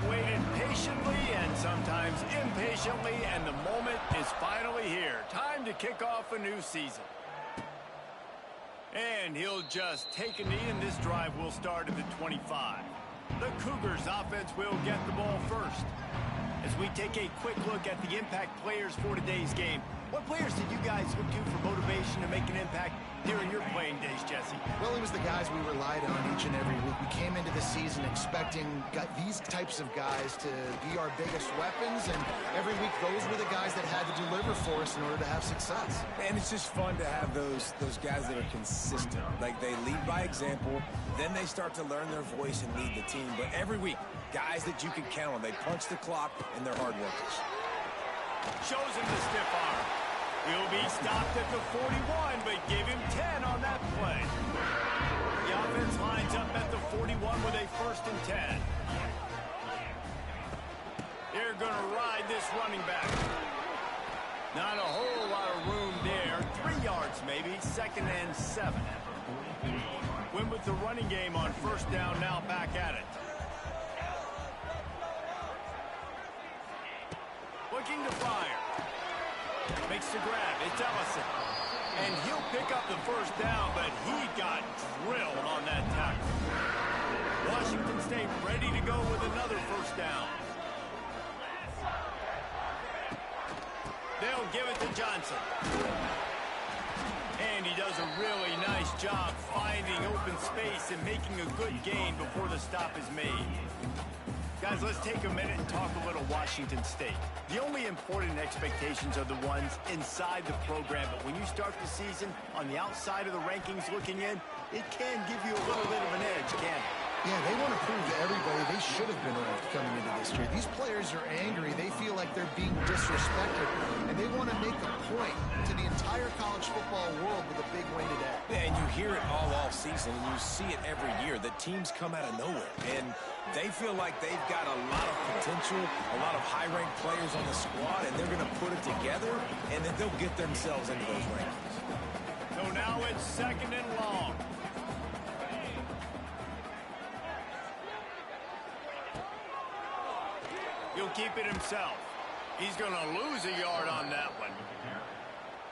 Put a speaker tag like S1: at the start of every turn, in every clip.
S1: waited patiently and sometimes impatiently, and the moment is finally here. Time to kick off a new season. And he'll just take a knee, and this drive will start at the 25. The Cougars offense will get the ball first. As we take a quick look at the impact players for today's game, what players did you guys look to for motivation to make an impact during your playing days, Jesse?
S2: Well, it was the guys we relied on each and every week. We came into the season expecting these types of guys to be our biggest weapons, and every week those were the guys that had to deliver for us in order to have success.
S3: And it's just fun to have those guys that are consistent. Like, they lead by example, then they start to learn their voice and lead the team. But every week, guys that you can count on. They punch the clock, and they're hard workers.
S1: Shows him the stiff arm. He'll be stopped at the 41, but give him 10 on that play. The offense lines up at the 41 with a 1st and 10. They're going to ride this running back. Not a whole lot of room there. 3 yards maybe, 2nd and 7. Win with the running game on 1st down, now back at it. Looking to fire. Makes the grab. It's Ellison. And he'll pick up the 1st down, but he got drilled on that tackle. Washington State ready to go with another 1st down. They'll give it to Johnson. And he does a really nice job finding open space and making a good gain before the stop is made. Guys, let's take a minute and talk a little Washington State. The only important expectations are the ones inside the program, but when you start the season on the outside of the rankings looking in, it can give you a little bit of an edge, can't it?
S2: Yeah, they want to prove to everybody they should have been ranked coming into this year. These players are angry. They feel like they're being disrespected, and they want to make a point to the entire college football world with a big win today.
S3: Yeah, and you hear it all off season, and you see it every year. The teams come out of nowhere, and they feel like they've got a lot of potential, a lot of high-ranked players on the squad, and they're going to put it together, and then they'll get themselves into those rankings.
S1: So now it's 2nd and long. He'll keep it himself. He's going to lose a yard on that one.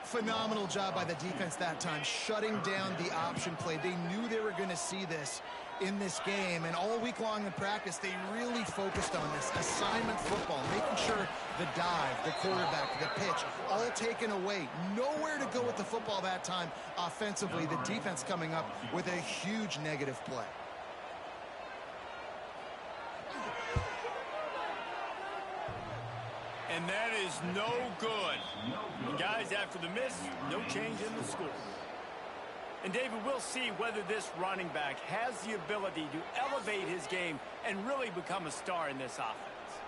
S2: Phenomenal job by the defense that time, shutting down the option play. They knew they were going to see this in this game, and all week long in practice, they really focused on this assignment football, making sure the dive, the quarterback, the pitch, all taken away. Nowhere to go with the football that time offensively. The defense coming up with a huge negative play.
S1: And that is no good. And guys, after the miss, no change in the score. And David, we'll see whether this running back has the ability to elevate his game and really become a star in this offense.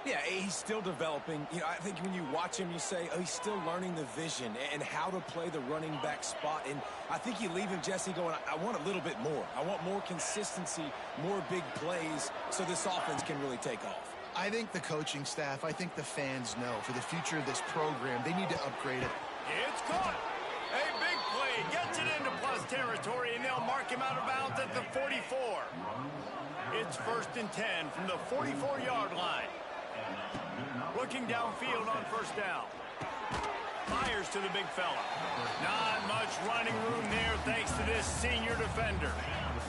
S3: Yeah, he's still developing. You know, I think when you watch him, you say, oh, he's still learning the vision and how to play the running back spot. And I think you leave him, Jesse, going, I want a little bit more. I want more consistency, more big plays so this offense can really take off.
S2: I think the coaching staff, I think the fans know for the future of this program, they need to upgrade it.
S1: It's caught. A big play gets it into plus territory, and they'll mark him out of bounds at the 44. It's 1st and 10 from the 44-yard line. Looking downfield on 1st down. Fires to the big fella. Not much running room there thanks to this senior defender.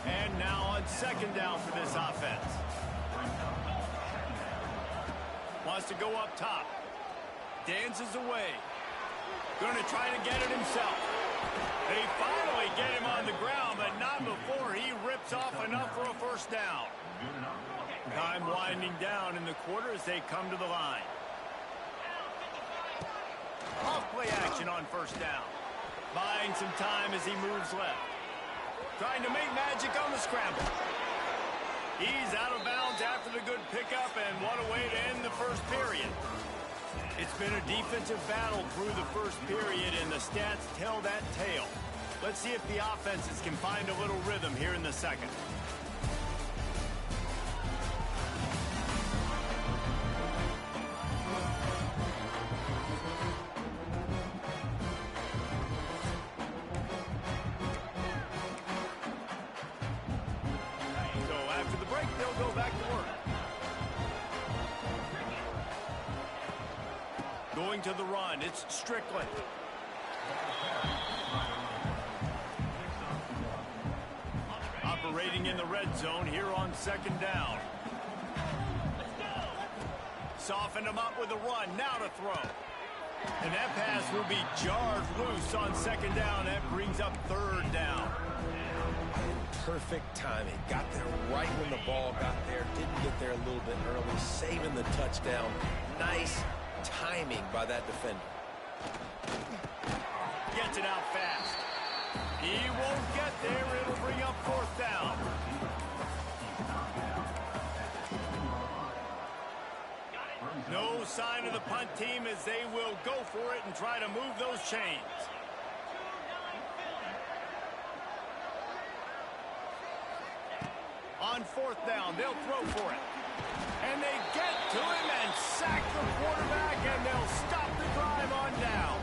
S1: And now on 2nd down for this offense. Wants to go up top. Dances away. Going to try to get it himself. They finally get him on the ground, but not before he rips off enough for a 1st down. Time winding down in the quarter as they come to the line. Off play action on 1st down. Buying some time as he moves left. Trying to make magic on the scramble. He's out of bounds after the good pickup, and what a way to end the 1st period. It's been a defensive battle through the 1st period, and the stats tell that tale. Let's see if the offenses can find a little rhythm here in the 2nd. Going to the run, it's Strickland. Operating in the red zone here on second down. Soften him up with a run, now to throw. And that pass will be jarred loose on second down. That brings up third down.
S3: Perfect timing. Got there right when the ball got there. Didn't get there a little bit early. Saving the touchdown. Nice timing by that defender.
S1: Gets it out fast. He won't get there. It'll bring up fourth down. No sign of the punt team as they will go for it and try to move those chains. On fourth down, they'll throw for it. And they get to him and sack the quarterback, and they'll stop the drive on down.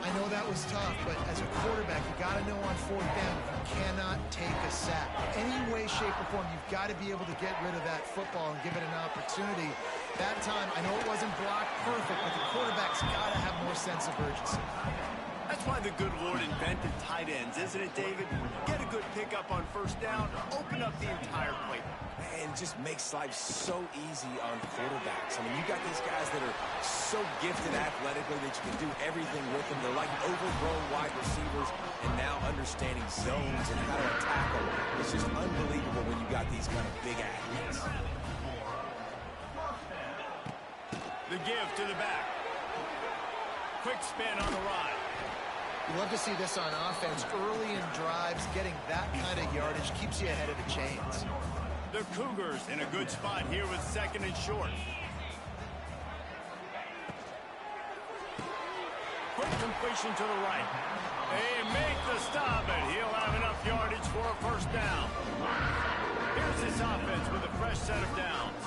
S2: I know that was tough, but as a quarterback, you got to know on fourth down, you cannot take a sack. Any way, shape, or form, you've got to be able to get rid of that football and give it an opportunity. That time, I know it wasn't blocked perfect, but the quarterback's got to have more sense of urgency.
S1: That's why the good Lord invented tight ends, isn't it, David? Get a good pickup on first down, open up the entire playbook.
S3: And just makes life so easy on quarterbacks. I mean, you got these guys that are so gifted athletically that you can do everything with them. They're like overgrown wide receivers, and now understanding zones and how to attack them. It's just unbelievable when you got these kind of big athletes.
S1: The give to the back. Quick spin on the ride.
S2: You love to see this on offense. Early in drives, getting that kind of yardage keeps you ahead of the chains.
S1: The Cougars in a good spot here with second and short. Quick completion to the right. They make the stop, and he'll have enough yardage for a first down. Here's this offense with a fresh set of downs.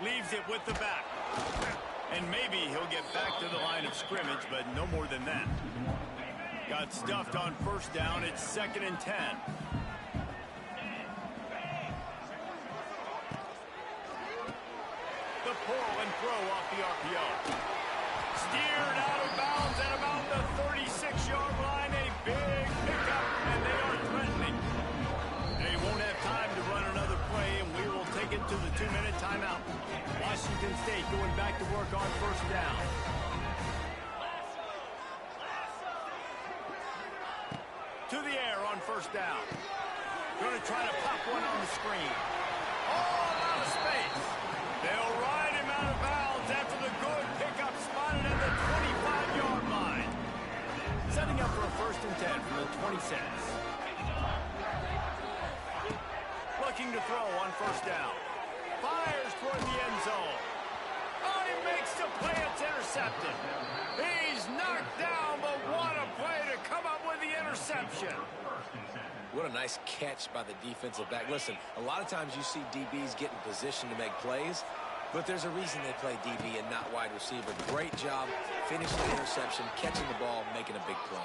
S1: Leaves it with the back. And maybe he'll get back to the line of scrimmage, but no more than that. Got stuffed on first down. It's second and 10. The pull and throw off the RPO. Steered out of bounds at about the 36-yard line. A big pickup, and they are threatening. They won't have time to run another play, and we will take it to the 2-minute timeout. Washington State going back to work on first down. To the air on first down. Going to try to pop one on the screen. All out of space. They'll ride him out of bounds after the good pickup spotted at the 25-yard line. Setting up for a first and 10 from the 26. Looking to throw on first down. Fires toward the end zone. Oh, he makes the play. It's intercepted. He's knocked down, but what a play to come up with the interception.
S3: What a nice catch by the defensive back. Listen, a lot of times you see DBs get in position to make plays, but there's a reason they play DB and not wide receiver. Great job finishing the interception, catching the ball, making a big play.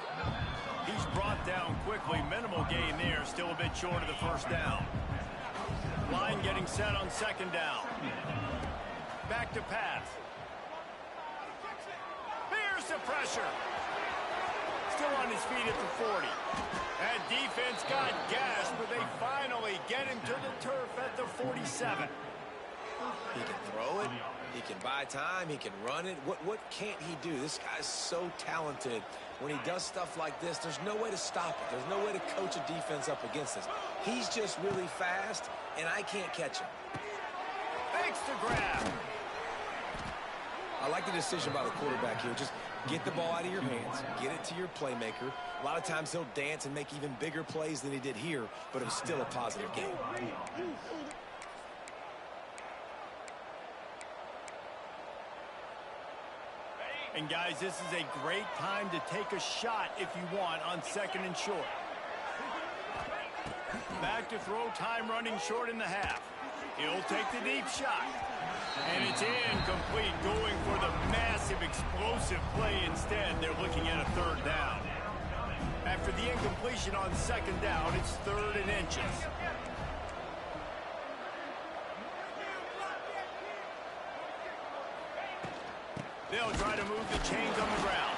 S1: He's brought down quickly. Minimal gain there. Still a bit short of the first down. Line getting set on second down. Back to pass. Here's the pressure. Still on his feet at the 40. That defense got gassed, but they finally get him to the turf at the 47.
S3: He can throw it. He can buy time. He can run it. What can't he do? This guy's so talented. When he does stuff like this, there's no way to stop it. There's no way to coach a defense up against this. He's just really fast, and I can't catch him.
S1: Thanks to grab.
S3: I like the decision by the quarterback here. Just get the ball out of your hands. Get it to your playmaker. A lot of times he'll dance and make even bigger plays than he did here, but it was still a positive game.
S1: And guys, this is a great time to take a shot if you want on second and short. Back to throw, time running short in the half. He'll take the deep shot. And it's incomplete, going for the massive explosive play instead. They're looking at a third down. After the incompletion on second down, it's third and inches. They'll try to move the chains on the ground.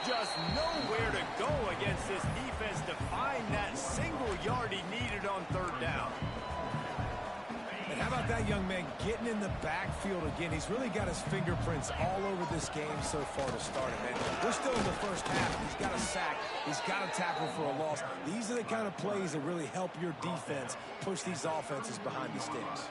S1: Just nowhere to go against this defense to find that single yard he needed on third down.
S3: And how about that young man getting in the backfield again? He's really got his fingerprints all over this game so far to start it, man. We're still in the first half. He's got a sack. He's got a tackle for a loss. These are the kind of plays that really help your defense push these offenses behind the sticks.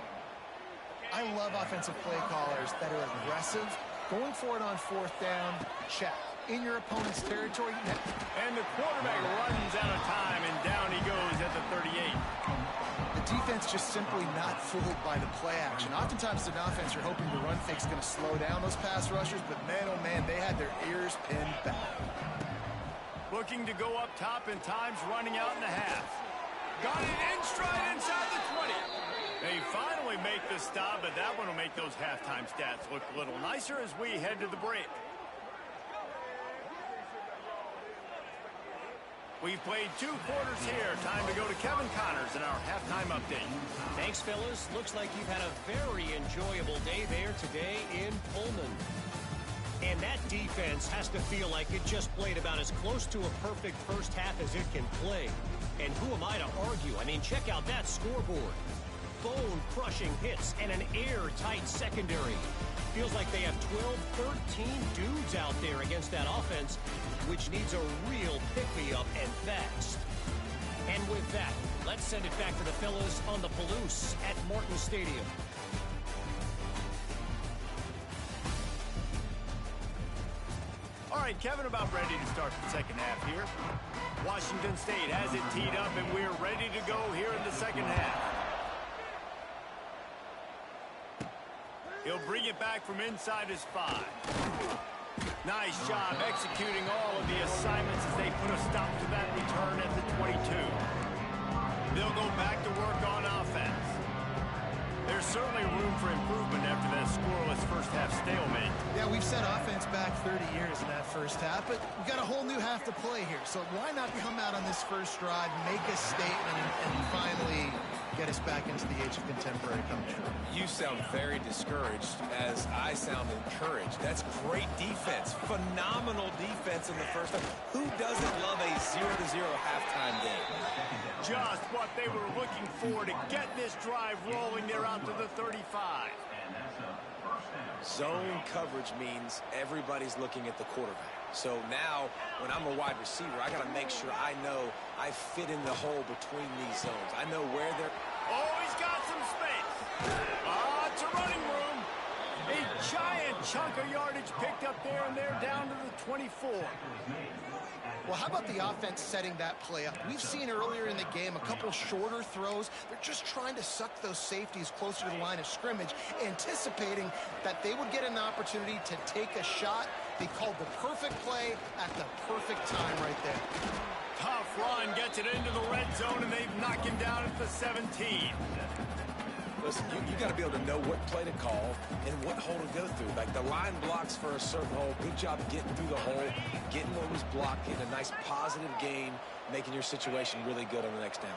S2: I love offensive play callers that are aggressive. Going for it on fourth down, check. In your opponent's territory,
S1: and the quarterback runs out of time, and down he goes at the 38.
S2: The defense just simply not fooled by the play action. Oftentimes, an offense you're hoping the run fake's going to slow down those pass rushers, but man, oh man, they had their ears pinned back.
S1: Looking to go up top, and time's running out in the half. Got it in stride inside the 20. They finally make the stop, but that one will make those halftime stats look a little nicer as we head to the break. We've played 2 quarters here. Time to go to Kevin Connors in our halftime update.
S4: Thanks, fellas. Looks like you've had a very enjoyable day there today in Pullman. And that defense has to feel like it just played about as close to a perfect first half as it can play. And who am I to argue? I mean, check out that scoreboard. Bone-crushing hits and an airtight secondary. Feels like they have 12, 13 dudes out there against that offense, which needs a real pick-me-up and fast. And with that, let's send it back to the fellas on the Palouse at Martin Stadium.
S1: All right, Kevin, about ready to start the second half here. Washington State has it teed up, and we're ready to go here in the second half. He'll bring it back from inside his 5. Nice job executing all of the assignments as they put a stop to that return at the 22. They'll go back to work on offense. There's certainly room for improvement after that scoreless first half stalemate.
S2: Yeah, we've set offense back 30 years in that first half, but we've got a whole new half to play here. So why not come out on this first drive, make a statement, and finally get us back into the age of contemporary culture?
S3: You sound very discouraged as I sound encouraged. That's great defense. Phenomenal defense in the first half. Who doesn't love a 0-0 halftime game?
S1: Just what they were looking for to get this drive rolling there out to the 35.
S3: Zone coverage means everybody's looking at the quarterback. So now, when I'm a wide receiver, I got to make sure I know I fit in the hole between these zones. I know where they're...
S1: Oh, he's got some space. It's a running room. A giant chunk of yardage picked up there, and they're down to the 24.
S2: Well, how about the offense setting that play up? We've seen earlier in the game a couple shorter throws. They're just trying to suck those safeties closer to the line of scrimmage, anticipating that they would get an opportunity to take a shot. They called the perfect play at the perfect time right there.
S1: Tough run gets it into the red zone, and they've knocked him down at the 17.
S3: Listen, you got to be able to know what play to call and what hole to go through. Like the line blocks for a certain hole. Good job getting through the hole, getting what was blocked, getting a nice positive gain, making your situation really good on the next down.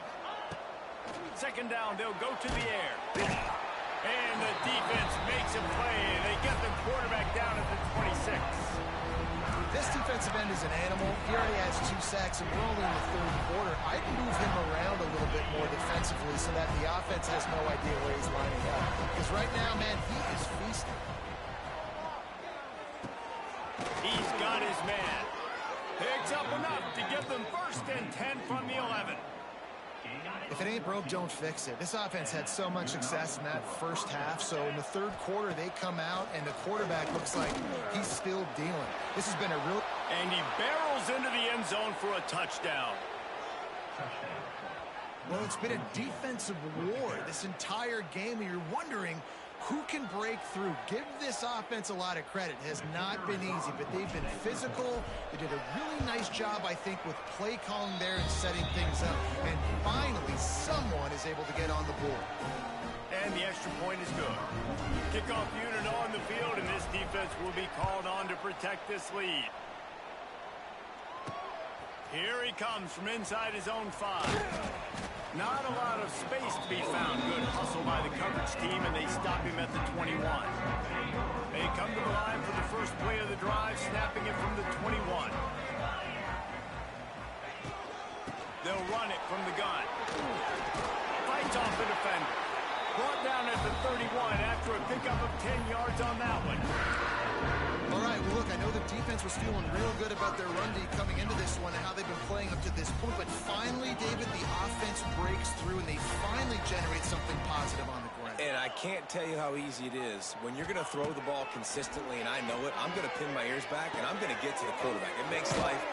S1: Second down, they'll go to the air. And the defense makes a play, and they get the quarterback down at the 26.
S2: This defensive end is an animal. He already has 2 sacks, and we're only in the third quarter. I'd move him around a little bit more defensively so that the offense has no idea where he's lining up. Because right now, man, he is feasting.
S1: He's got his man. Picks up enough to get them 1st and 10 from the 11.
S2: If it ain't broke, don't fix it. This offense had so much success in that first half, so in the third quarter, they come out, and the quarterback looks like he's still dealing. This has been a real...
S1: And he barrels into the end zone for a touchdown.
S2: Well, it's been a defensive war this entire game, and you're wondering who can break through. Give this offense a lot of credit. It has not been easy, but they've been physical. They did a really nice job, I think, with play calling there and setting things up. And finally, someone is able to get on the board.
S1: And the extra point is good. Kickoff unit on the field, and this defense will be called on to protect this lead. Here he comes from inside his own 5. Not a lot of space to be found. Good hustle by the coverage team, and they stop him at the 21. They come to the line for the first play of the drive, snapping it from the 21. They'll run it from the gun. Fights off the defender. Brought down at the 31 after a pickup of 10 yards on that one.
S2: All right, well, look, I know the defense was feeling real good about their run D coming into this one and how they've been playing up to this point, but finally, David, the offense breaks through and they finally generate something positive on the ground.
S3: And I can't tell you how easy it is. When you're going to throw the ball consistently, and I know it, I'm going to pin my ears back, and I'm going to get to the quarterback. It makes life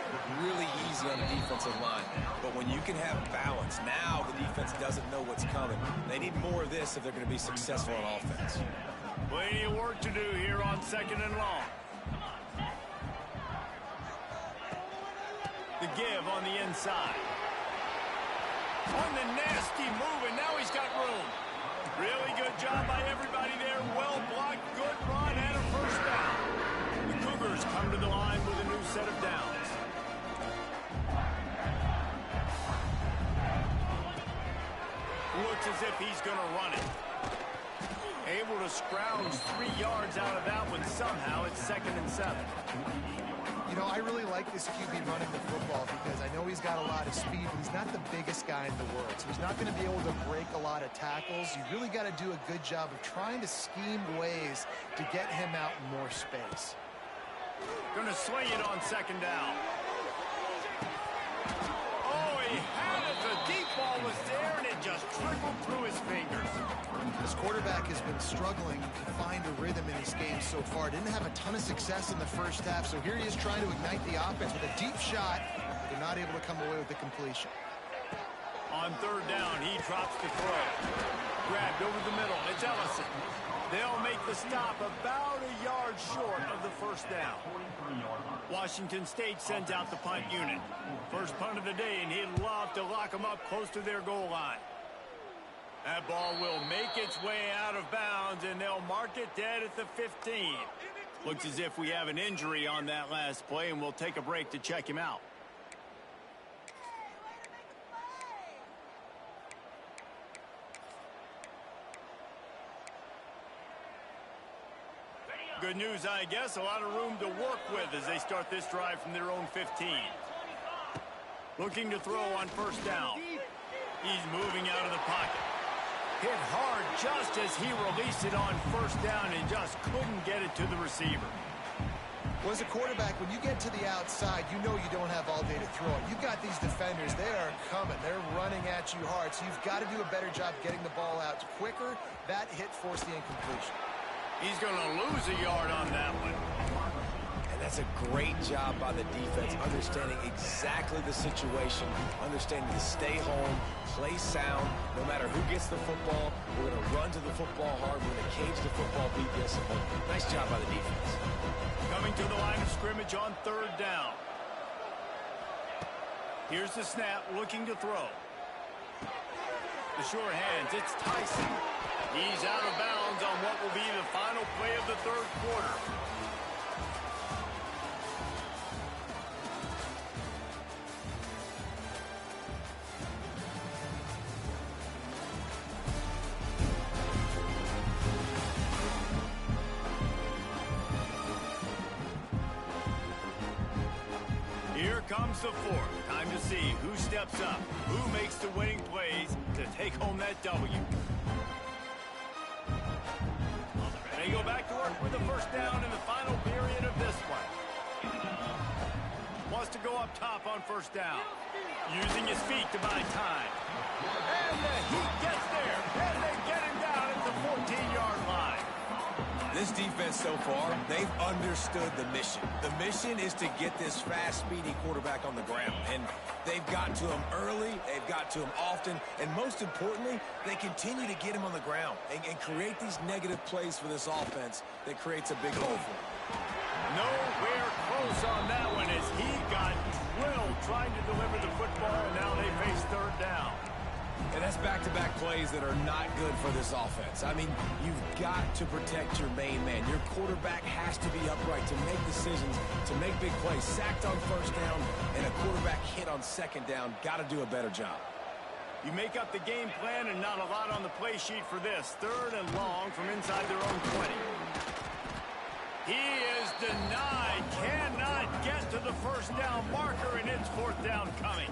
S3: really easy on the defensive line. But when you can have balance, now the defense doesn't know what's coming. They need more of this if they're going to be successful on offense.
S1: Plenty of work to do here on 2nd and long. The give on the inside. On the nasty move, and now he's got room. Really good job by everybody there. Well blocked, good run, and a first down. The Cougars come to the line with a new set of downs. Looks as if he's going to run it. Able to scrounge 3 yards out of that one somehow. It's 2nd and 7.
S2: You know, I really like this QB running the football because I know he's got a lot of speed, but he's not the biggest guy in the world. So he's not going to be able to break a lot of tackles. You really got to do a good job of trying to scheme ways to get him out in more space.
S1: Going to swing it on 2nd down. Oh, he had it. The deep ball was there, and it just trickled through his fingers.
S2: This quarterback has been struggling to find a rhythm in his game so far. Didn't have a ton of success in the first half, so here he is trying to ignite the offense with a deep shot. They're not able to come away with the completion.
S1: On 3rd down, he drops the throw. Grabbed over the middle. It's Ellison. They'll make the stop about a yard short of the first down. Washington State sends out the punt unit. First punt of the day, and he'd love to lock them up close to their goal line. That ball will make its way out of bounds, and they'll mark it dead at the 15. Looks as if we have an injury on that last play, and we'll take a break to check him out. Good news, I guess. A lot of room to work with as they start this drive from their own 15. Looking to throw on 1st down. He's moving out of the pocket. Hit hard just as he released it on 1st down and just couldn't get it to the receiver.
S2: Well, as a quarterback, when you get to the outside, you know you don't have all day to throw it. You've got these defenders. They are coming. They're running at you hard. So you've got to do a better job getting the ball out quicker. That hit forced the incompletion.
S1: He's going to lose a yard on that one.
S3: And that's a great job by the defense, understanding exactly the situation, understanding to stay home, play sound. No matter who gets the football, we're going to run to the football hard. We're going to cage the football, be disciplined. Nice job by the defense.
S1: Coming to the line of scrimmage on 3rd down. Here's the snap, looking to throw. The sure hands, it's Tyson. He's out of bounds on what will be the final play of the 3rd quarter. Here comes the 4th. Time to see who steps up, who makes the winning plays to take home that W. They go back to work with the 1st down in the final period of this one. Wants to go up top on 1st down. Using his feet to buy time. And the Heat gets there. And they get him down at the 14-yard line.
S3: This defense so far, they've understood the mission. The mission is to get this fast, speedy quarterback on the ground. And they've got to him early, they've got to him often, and most importantly, they continue to get him on the ground and create these negative plays for this offense that creates a big hole for him.
S1: Nowhere close on that one as he got drilled trying to deliver the football, and now they face 3rd down.
S3: And that's back-to-back plays that are not good for this offense. I mean, you've got to protect your main man. Your quarterback has to be upright to make decisions, to make big plays. Sacked on 1st down and a quarterback hit on 2nd down. Got to do a better job.
S1: You make up the game plan and not a lot on the play sheet for this. 3rd and long from inside their own 20. He is denied. Cannot get to the first down marker, and it's 4th down coming.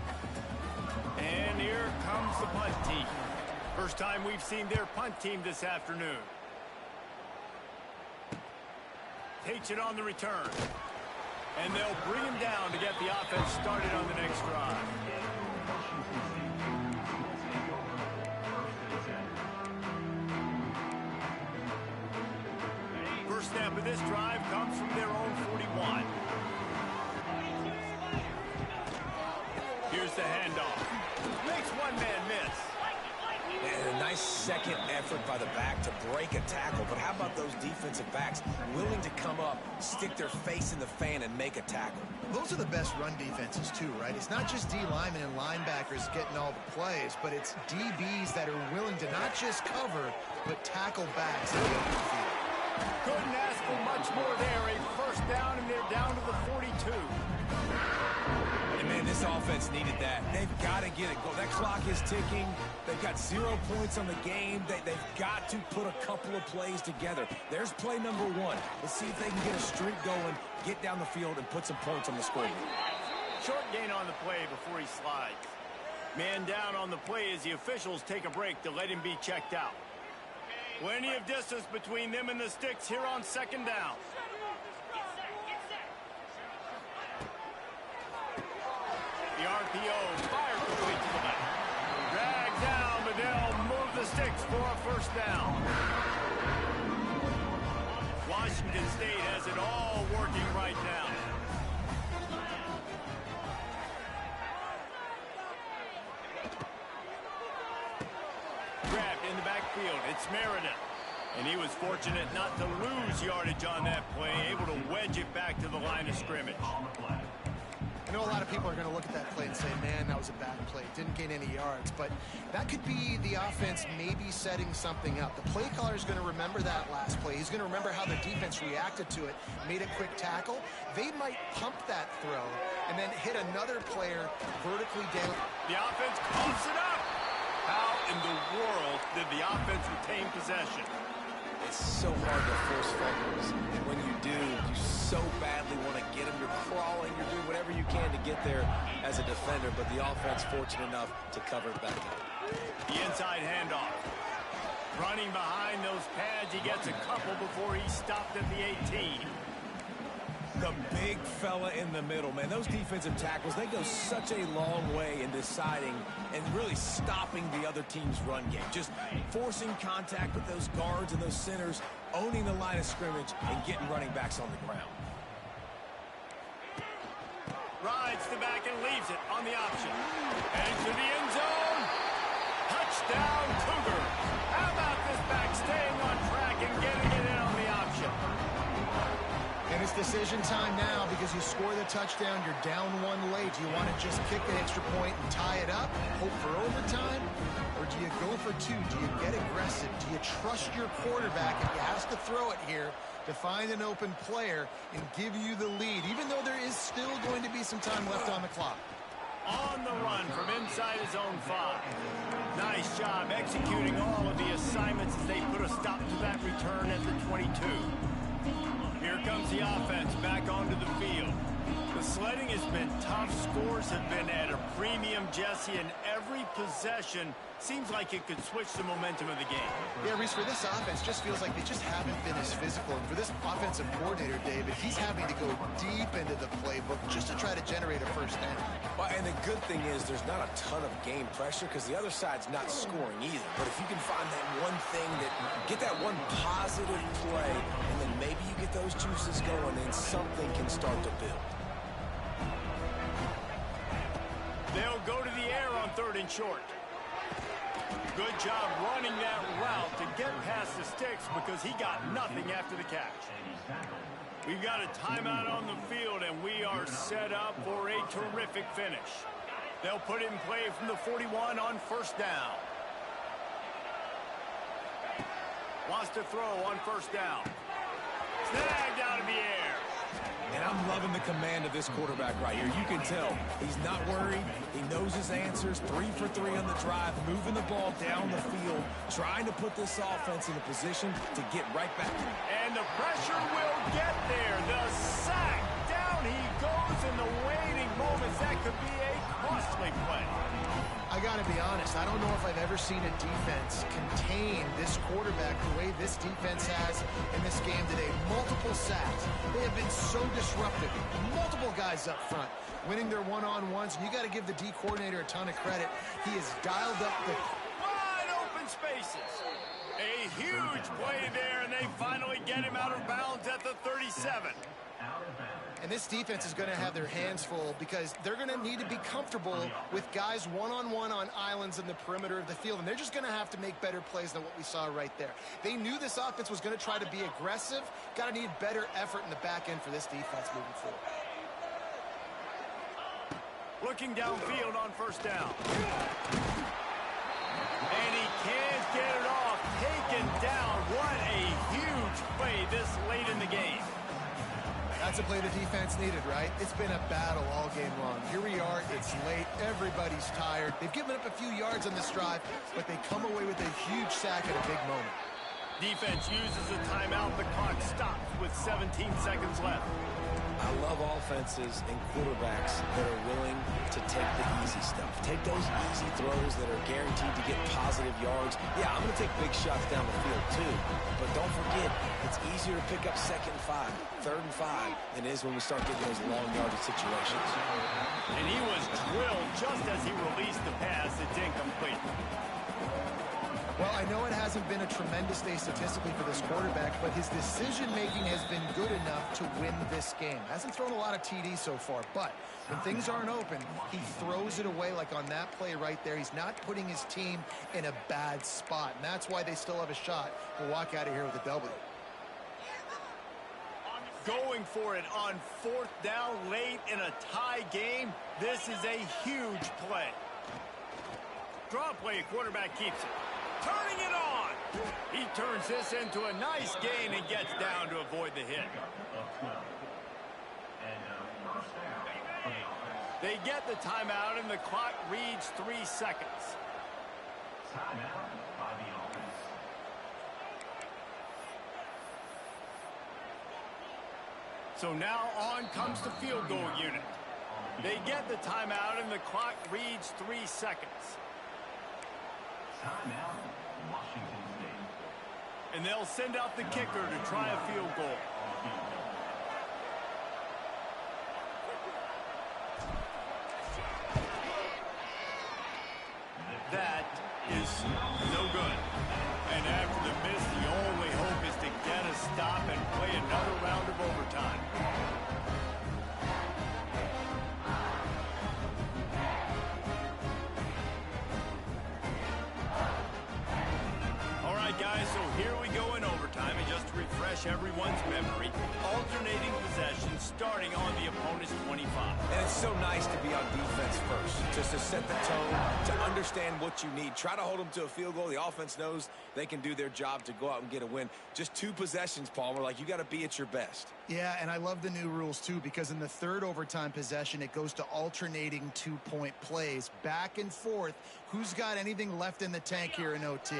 S1: And here comes the punt team. First time we've seen their punt team this afternoon. Takes it on the return. And they'll bring him down to get the offense started on the next drive. First snap of this drive comes from their own 41. Here's the handoff. Makes one man miss.
S3: And a nice second effort by the back to break a tackle. But how about those defensive backs willing to come up, stick their face in the fan, and make a tackle?
S2: Those are the best run defenses, too, right? It's not just D linemen and linebackers getting all the plays, but it's DBs that are willing to not just cover, but tackle backs in the open field.
S1: Couldn't ask for much more there. A first down, and they're down to the 42.
S3: And, man, this offense needed that. They've got to get it going. That clock is ticking. They've got 0 points on the game. They've got to put a couple of plays together. There's play number 1. Let's see if they can get a streak going, get down the field, and put some points on the scoreboard.
S1: Short gain on the play before he slides. Man down on the play as the officials take a break to let him be checked out. Plenty of distance between them and the sticks here on 2nd down. The RPO fired quickly to the left. Dragged down, but they'll move the sticks for a first down. Washington State has it all working right now. Grabbed in the backfield. It's Meredith. And he was fortunate not to lose yardage on that play, able to wedge it back to the line of scrimmage.
S2: I know a lot of people are going to look at that play and say, man, that was a bad play. Didn't gain any yards. But that could be the offense maybe setting something up. The play caller is going to remember that last play. He's going to remember how the defense reacted to it, made a quick tackle. They might pump that throw and then hit another player vertically down.
S1: The offense coughs it up. How in the world did the offense retain possession?
S3: It's so hard to force fumbles, and when you do, you so badly want to get them. You're crawling, you're doing whatever you can to get there as a defender, but the offense fortunate enough to cover it back up.
S1: The inside handoff. Running behind those pads, he gets a couple before he's stopped at the 18.
S3: The big fella in the middle, man. Those defensive tackles, they go such a long way in deciding and really stopping the other team's run game. Just forcing contact with those guards and those centers, owning the line of scrimmage, and getting running backs on the ground.
S1: Rides the back and leaves it on the option. Heading to the end zone. Touchdown, Cougars. How about this back staying on track and getting it in on the option?
S2: And it's decision time now because you score the touchdown, you're down 1 late. Do you want to just kick the extra point and tie it up, hope for overtime? Or do you go for 2? Do you get aggressive? Do you trust your quarterback if he has to throw it here to find an open player and give you the lead, even though there is still going to be some time left on the clock?
S1: On the run from inside his own 5. Nice job executing all of the assignments as they put a stop to that return at the 22. Here comes the offense back onto the field. The sledding has been tough. Scores have been at a premium, Jesse, and every possession seems like it could switch the momentum of the game.
S2: Yeah, Reese, for this offense, just feels like they just haven't been as physical. And for this offensive coordinator, David, he's having to go deep into the playbook just to try to generate a first down.
S3: Well, and the good thing is there's not a ton of game pressure because the other side's not scoring either. But if you can find that one thing, get that one positive play, and then maybe you get those juices going, and something can start to build.
S1: They'll go to the air on 3rd and short. Good job running that route to get past the sticks because he got nothing after the catch. We've got a timeout on the field, and we are set up for a terrific finish. They'll put it in play from the 41 on first down. Wants to throw on first down. Snagged out of the air.
S3: And I'm loving the command of this quarterback right here. You can tell he's not worried. He knows his answers. 3 for 3 on the drive, moving the ball down the field, trying to put this offense in a position to get right back in it.
S1: And the pressure will get there. The sack. Down he goes in the waiting moments. That could be a costly play.
S2: I got to be honest, I don't know if I've ever seen a defense contain this quarterback the way this defense has in this game today. Multiple sacks. They have been so disruptive. Multiple guys up front winning their one-on-ones. And you got to give the D coordinator a ton of credit. He has dialed up the
S1: wide open spaces. A huge play there, and they finally get him out of bounds at the 37.
S2: And this defense is going to have their hands full because they're going to need to be comfortable with guys one-on-one on islands in the perimeter of the field. And they're just going to have to make better plays than what we saw right there. They knew this offense was going to try to be aggressive. Got to need better effort in the back end for this defense moving forward.
S1: Looking downfield on first down. And he can't get it off. Taken down. What a huge play this late in the game.
S2: That's a play the defense needed, right? It's been a battle all game long. Here we are. It's late. Everybody's tired. They've given up a few yards on this drive, but they come away with a huge sack at a big moment.
S1: Defense uses a timeout. The clock stops with 17 seconds left.
S3: I love offenses and quarterbacks that are willing to take the easy stuff. Take those easy throws that are guaranteed to get positive yards. Yeah, I'm going to take big shots down the field too. But don't forget, it's easier to pick up 2nd and 5, 3rd and 5 than it is when we start getting those long yardage situations.
S1: And he was drilled just as he released the pass. It's incomplete.
S2: Well, I know it hasn't been a tremendous day statistically for this quarterback, but his decision-making has been good enough to win this game. Hasn't thrown a lot of TDs so far, but when things aren't open, he throws it away like on that play right there. He's not putting his team in a bad spot, and that's why they still have a shot to walk out of here with a W.
S1: Going for it on 4th down late in a tie game. This is a huge play. Draw play, quarterback keeps it. Turning it on. He turns this into a nice gain and gets down to avoid the hit. They get the timeout and the clock reads 3 seconds. So now on comes the field goal unit. They get the timeout and the clock reads 3 seconds. And they'll send out the kicker to try a field goal. That is no good. And after the miss, the only hope is to get a stop and play another round of overtime. Guys, so here we go in overtime, and just to refresh everyone's memory, alternating possession starting on the opponent's 25.
S3: And it's so nice to be on defense first, just to set the tone, to understand what you need. Try to hold them to a field goal. The offense knows they can do their job to go out and get a win. Just 2 possessions, Palmer, like you got to be at your best.
S2: Yeah, and I love the new rules too, because in the 3rd overtime possession, it goes to alternating 2-point plays, back and forth. Who's got anything left in the tank here in OT?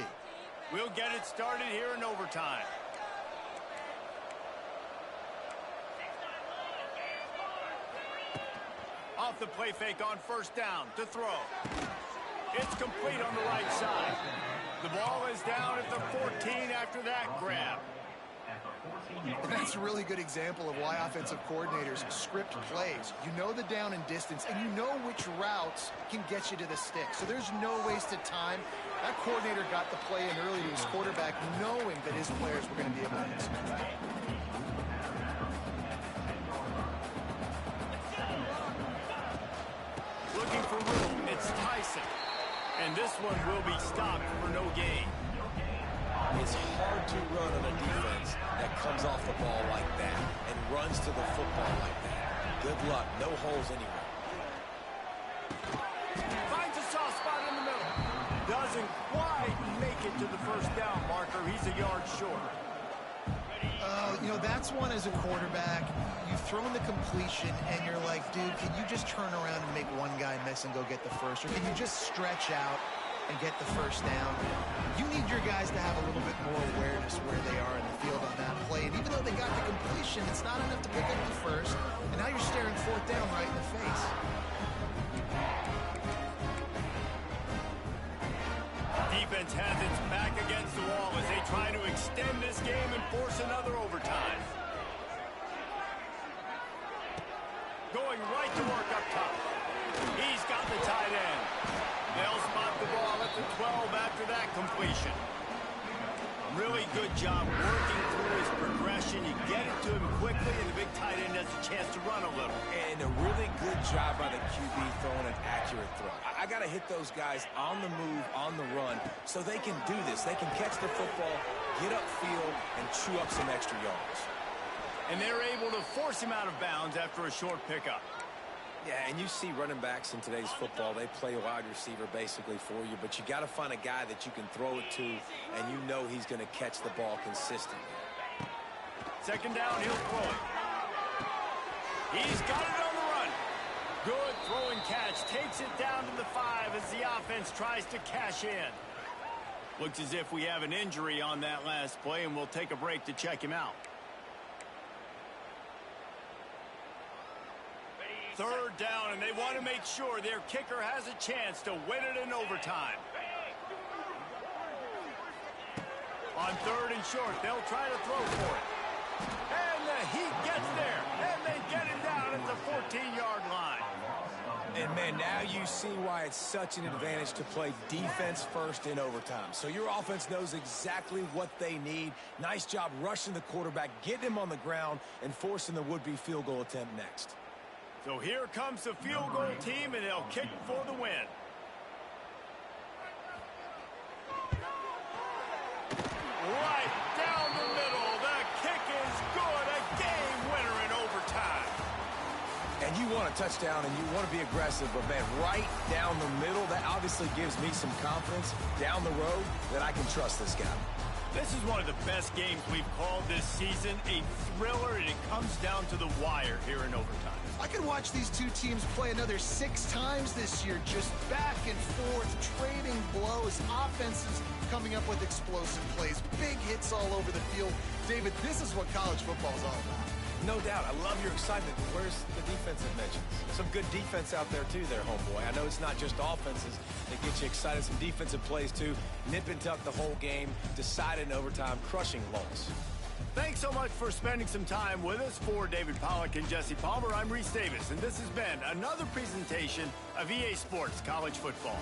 S1: We'll get it started here in overtime. Off the play fake on first down to throw. It's complete on the right side. The ball is down at the 14 after that grab.
S2: And that's a really good example of why offensive coordinators script plays. You know the down and distance, and you know which routes can get you to the stick. So there's no wasted time. That coordinator got the play in early to his quarterback, knowing that his players were going to be able to execute.
S1: Looking for room, it's Tyson. And this one will be stopped for no gain.
S3: It's hard to run on a defense that comes off the ball like that and runs to the football like that. Good luck. No holes anywhere.
S1: Finds a soft spot in the middle. Doesn't quite make it to the first down marker. He's a yard short.
S2: That's one as a quarterback. You've thrown the completion, and you're like, dude, can you just turn around and make one guy miss and go get the first? Or can you just stretch out and get the first down? You need your guys to have a little bit more awareness where they are in the field on that play. And even though they got the completion, it's not enough to pick up the first. And now you're staring fourth down right in the face.
S1: Defense has its back against the wall as they try to extend this game and force another overtime. Going right to work up top. He's got the tight end. They'll spot the ball at the 12 after that completion. Really good job working through his progression. You get it to him quickly, and the big tight end has a chance to run a little.
S3: And a really good job by the QB throwing an accurate throw. I got to hit those guys on the move, on the run, so they can do this. They can catch the football, get upfield, and chew up some extra yards.
S1: And they're able to force him out of bounds after a short pickup.
S3: Yeah, and you see running backs in today's football, they play a wide receiver basically for you, but you got to find a guy that you can throw it to, and you know he's going to catch the ball consistently.
S1: Second down, he'll throw it. He's got it on the run. Good throwing catch. Takes it down to the 5 as the offense tries to cash in. Looks as if we have an injury on that last play, and we'll take a break to check him out. Third down, and they want to make sure their kicker has a chance to win it in overtime. On third and short, they'll try to throw for it. And the heat gets there, and they get him down at the 14-yard line.
S3: And, man, now you see why it's such an advantage to play defense first in overtime. So your offense knows exactly what they need. Nice job rushing the quarterback, getting him on the ground, and forcing the would-be field goal attempt next.
S1: So here comes the field goal team, and they'll kick for the win. Right down the middle. The kick is good. A game winner in overtime.
S3: And you want a touchdown, and you want to be aggressive, but, man, right down the middle, that obviously gives me some confidence down the road that I can trust this guy.
S1: This is one of the best games we've called this season. A thriller, and it comes down to the wire here in overtime.
S2: I could watch these two teams play another 6 times this year, just back and forth, trading blows, offenses coming up with explosive plays, big hits all over the field. David, this is what college football is all about.
S3: No doubt. I love your excitement. Where's the defensive mentions? Some good defense out there, too, there, homeboy. I know it's not just offenses that get you excited. Some defensive plays, too. Nip and tuck the whole game. Decided in overtime. Crushing loss.
S1: Thanks so much for spending some time with us. For David Pollack and Jesse Palmer, I'm Reese Davis, and this has been another presentation of EA Sports College Football.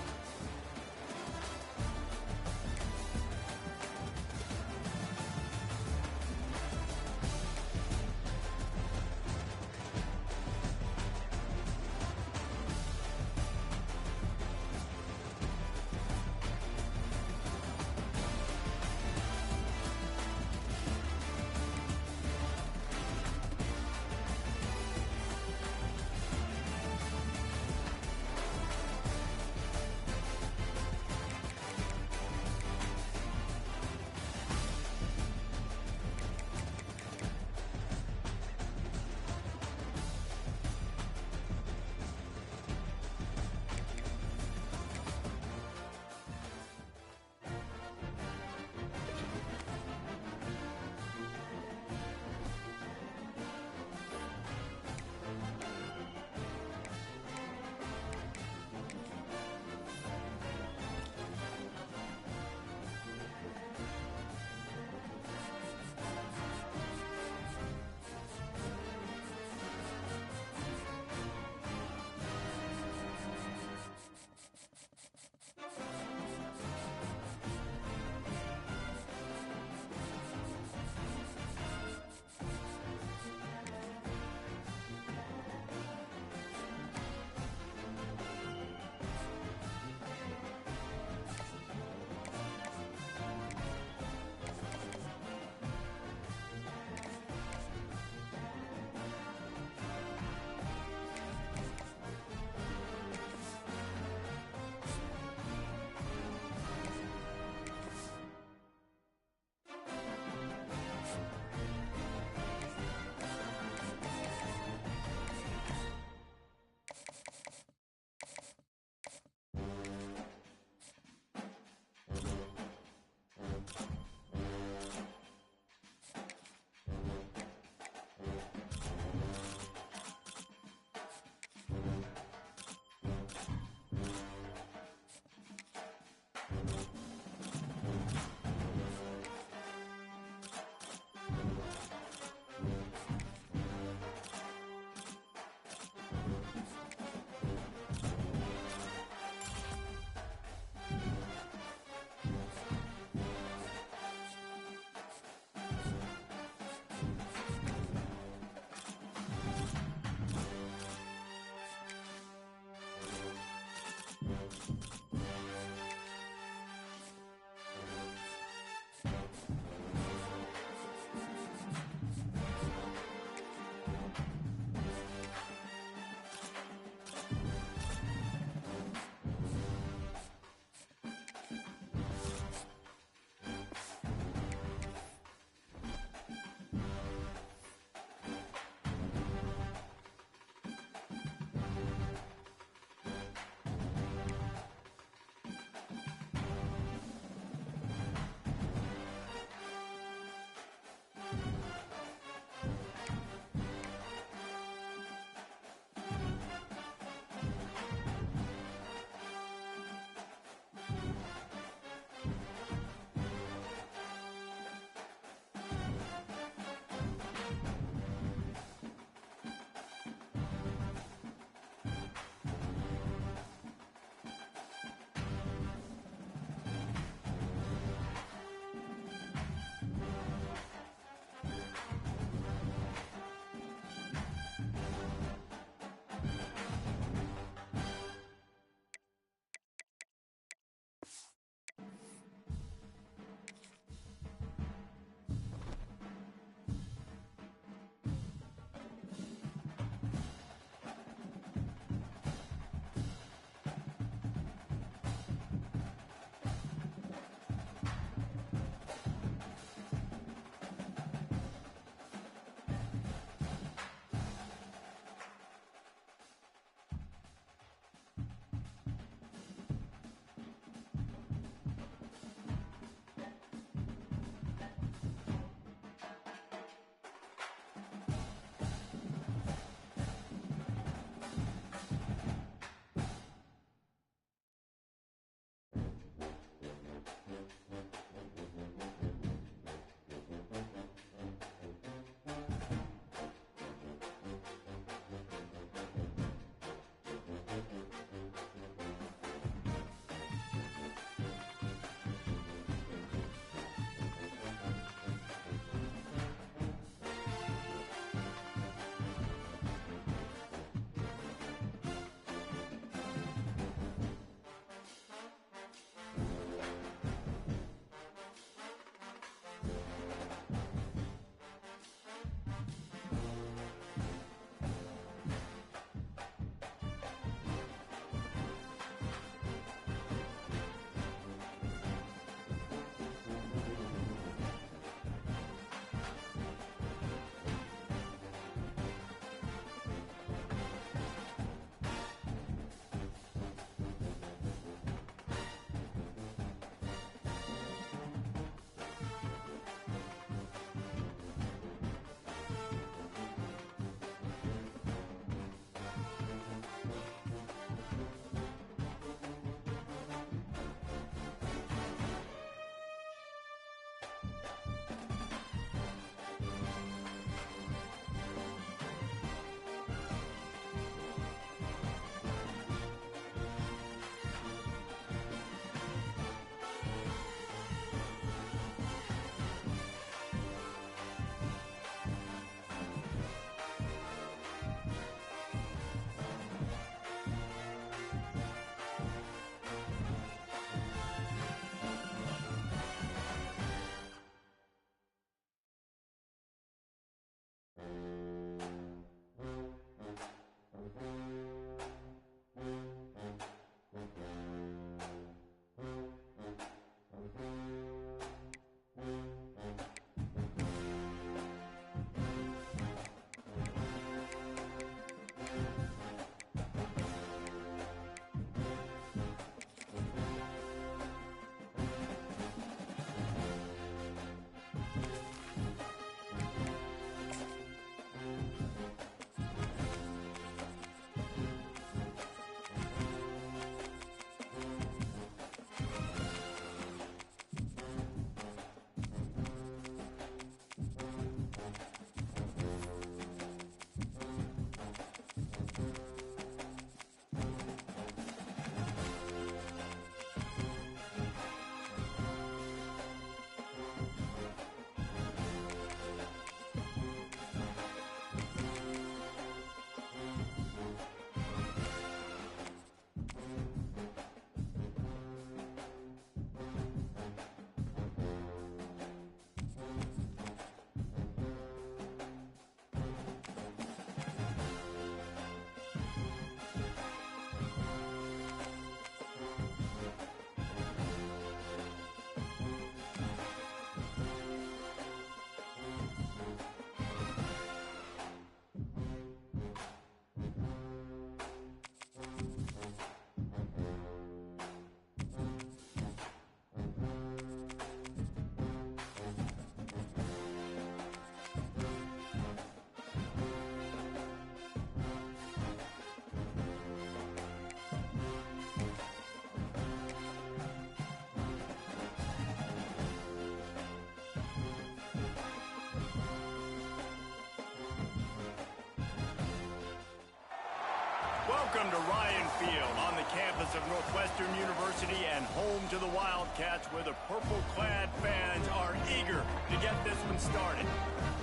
S1: Welcome to Ryan Field on the campus of Northwestern University and home to the Wildcats, where the purple-clad fans are eager to get this one started.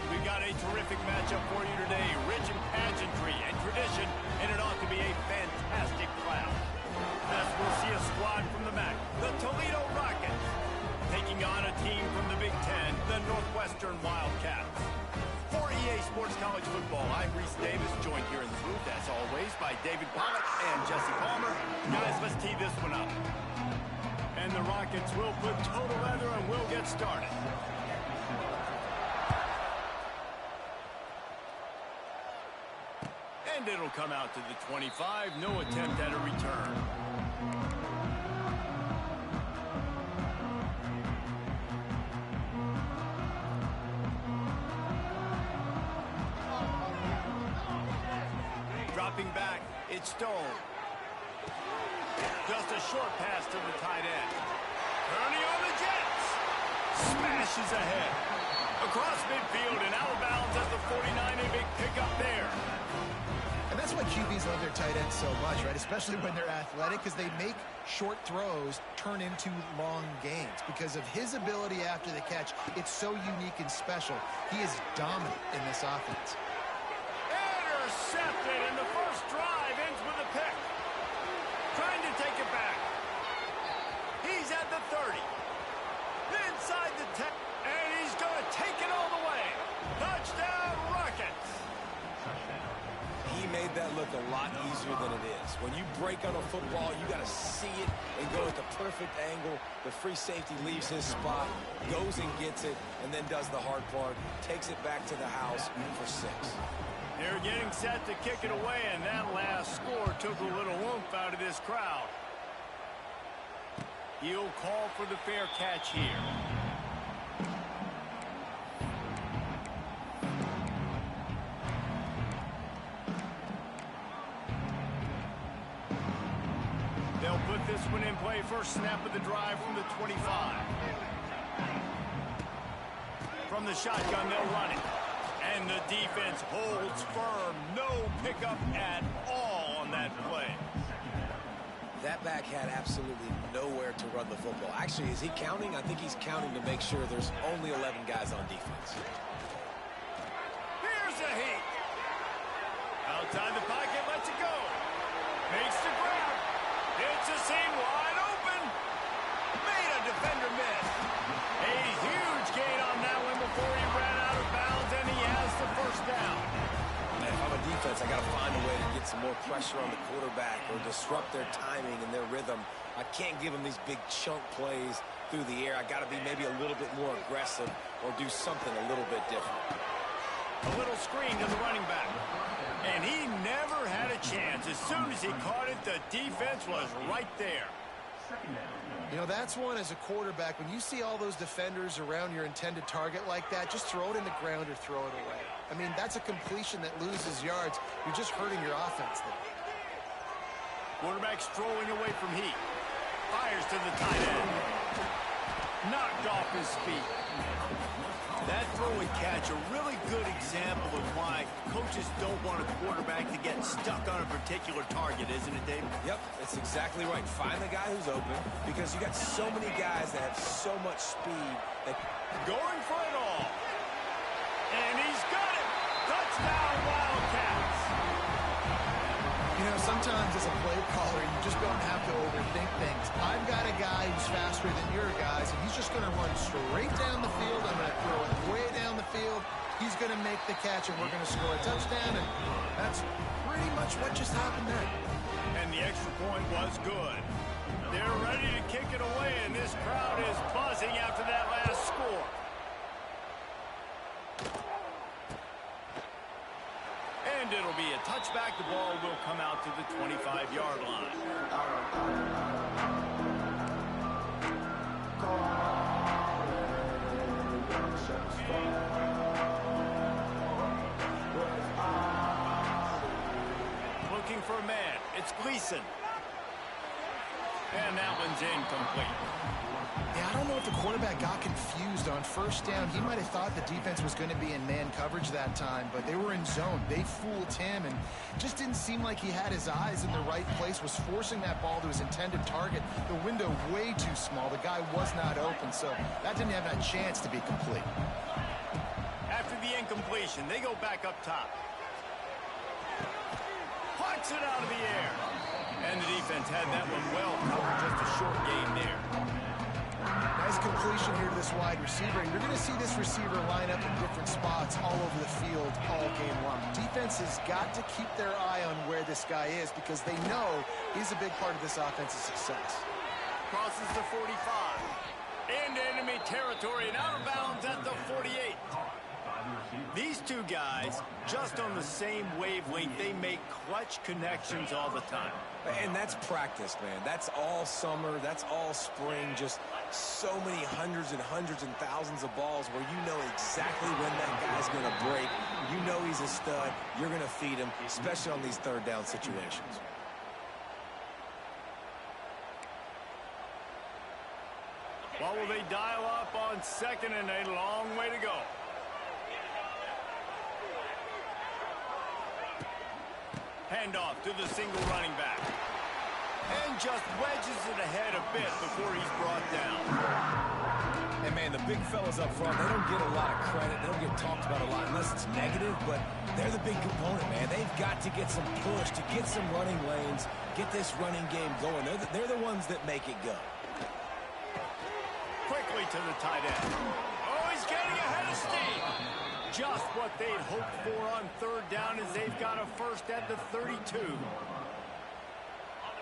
S1: We've got a terrific matchup for you today, rich in pageantry and tradition, and it ought to be a fantastic crowd. As we'll see a squad from the MAC, the Toledo Rockets, taking on a team from the Big Ten, the Northwestern Wildcats. For EA Sports College Football, I'm Reese Davis, joined here in the booth, as always, by David Pollack and Jesse Palmer. Guys, let's tee this one up. And the Rockets will put total leather and we'll get started. And it'll come out to the 25. No attempt at a return. Dropping back, it's Stone. Just a short pass to the tight end. Turning on the Jets. Smashes ahead. Across midfield and out of bounds at the 49. A big pickup there.
S2: And that's why QBs love their tight ends so much, right? Especially when they're athletic, because they make short throws turn into long gains. Because of his ability after the catch, it's so unique and special. He is dominant in this offense.
S1: Intercepted, and the first drive ends with a pick. Trying to take it back. He's at the 30. Inside the 10. And he's going to take it all the way. Touchdown, Rockets.
S3: He made that look a lot easier than it is. When you break on a football, you got to see it and go at the perfect angle. The free safety leaves his spot, goes and gets it, and then does the hard part, takes it back to the house for 6.
S1: They're getting set to kick it away, and that last score took a little oomph out of this crowd. He'll call for the fair catch here. They'll put this one in play. First snap of the drive from the 25. From the shotgun, they'll run it. And the defense holds firm. No pickup at all on that play.
S3: That back had absolutely nowhere to run the football. Actually, is he counting? I think he's counting to make sure there's only 11 guys on defense.
S1: Here's a heat. Outside the pocket, lets it go. Makes the grab. It's a seam wide open. Made a defender miss. A huge gain on that one before he ran out of bounds, and he has the first down.
S3: And if I'm a defense, I got to find a way to get some more pressure on the quarterback or disrupt their timing and their rhythm. I can't give them these big chunk plays through the air. I got to be maybe a little bit more aggressive or do something a little bit different.
S1: A little screen to the running back. And he never had a chance. As soon as he caught it, the defense was right there.
S2: You know, that's one as a quarterback. When you see all those defenders around your intended target like that, just throw it in the ground or throw it away. I mean, that's a completion that loses yards. You're just hurting your offense there.
S1: Quarterback strolling away from heat. Fires to the tight end. Knocked off his feet. That throw and catch, a really good example of why coaches don't want a quarterback to get stuck on a particular target, isn't it, Dave?
S3: Yep, that's exactly right. Find the guy who's open because you got so many guys that have so much speed. That
S1: going for it all. And he's got it. Touchdown, Wildcats.
S2: You know, sometimes as a play caller, you just don't have to overthink things. I've got a guy who's faster than your guys, and he's just going to run straight down the field. I'm going to throw it way down the field. He's going to make the catch, and we're going to score a touchdown, and that's pretty much what just happened there.
S1: And the extra point was good. They're ready to kick it away, and this crowd is buzzing after that last score. And it'll be a touchback. The ball will come out to the 25-yard line. Looking for a man. It's Gleason. And that one's incomplete.
S2: Yeah, I don't know if the quarterback got confused on first down. He might have thought the defense was going to be in man coverage that time, but they were in zone. They fooled him and just didn't seem like he had his eyes in the right place, was forcing that ball to his intended target. The window way too small. The guy was not open, so that didn't have a chance to be complete.
S1: After the incompletion, they go back up top. Pucks it out of the air. And the defense had that one well covered, just a short gain there.
S2: Nice completion here to this wide receiver. And you're going to see this receiver line up in different spots all over the field all game long. Defense has got to keep their eye on where this guy is because they know he's a big part of this offense's success.
S1: Crosses the 45. Into enemy territory and out of bounds at the 48. These two guys, just on the same wavelength, they make clutch connections all the time.
S3: And that's practice, man. That's all summer. That's all spring. Just so many hundreds and thousands of balls where you know exactly when that guy's going to break. You know he's a stud. You're going to feed him, especially on these third down situations.
S1: What will they dial up on second and a long way to go? Handoff to the single running back. And just wedges it ahead a bit before he's brought down.
S3: And, man, the big fellas up front, they don't get a lot of credit. They don't get talked about a lot unless it's negative, but they're the big component, man. They've got to get some push, to get some running lanes, get this running game going. They're the ones that make it go.
S1: Quickly to the tight end. Oh, he's getting ahead of steam. Just what they'd hoped for on third down as they've got a first at the 32.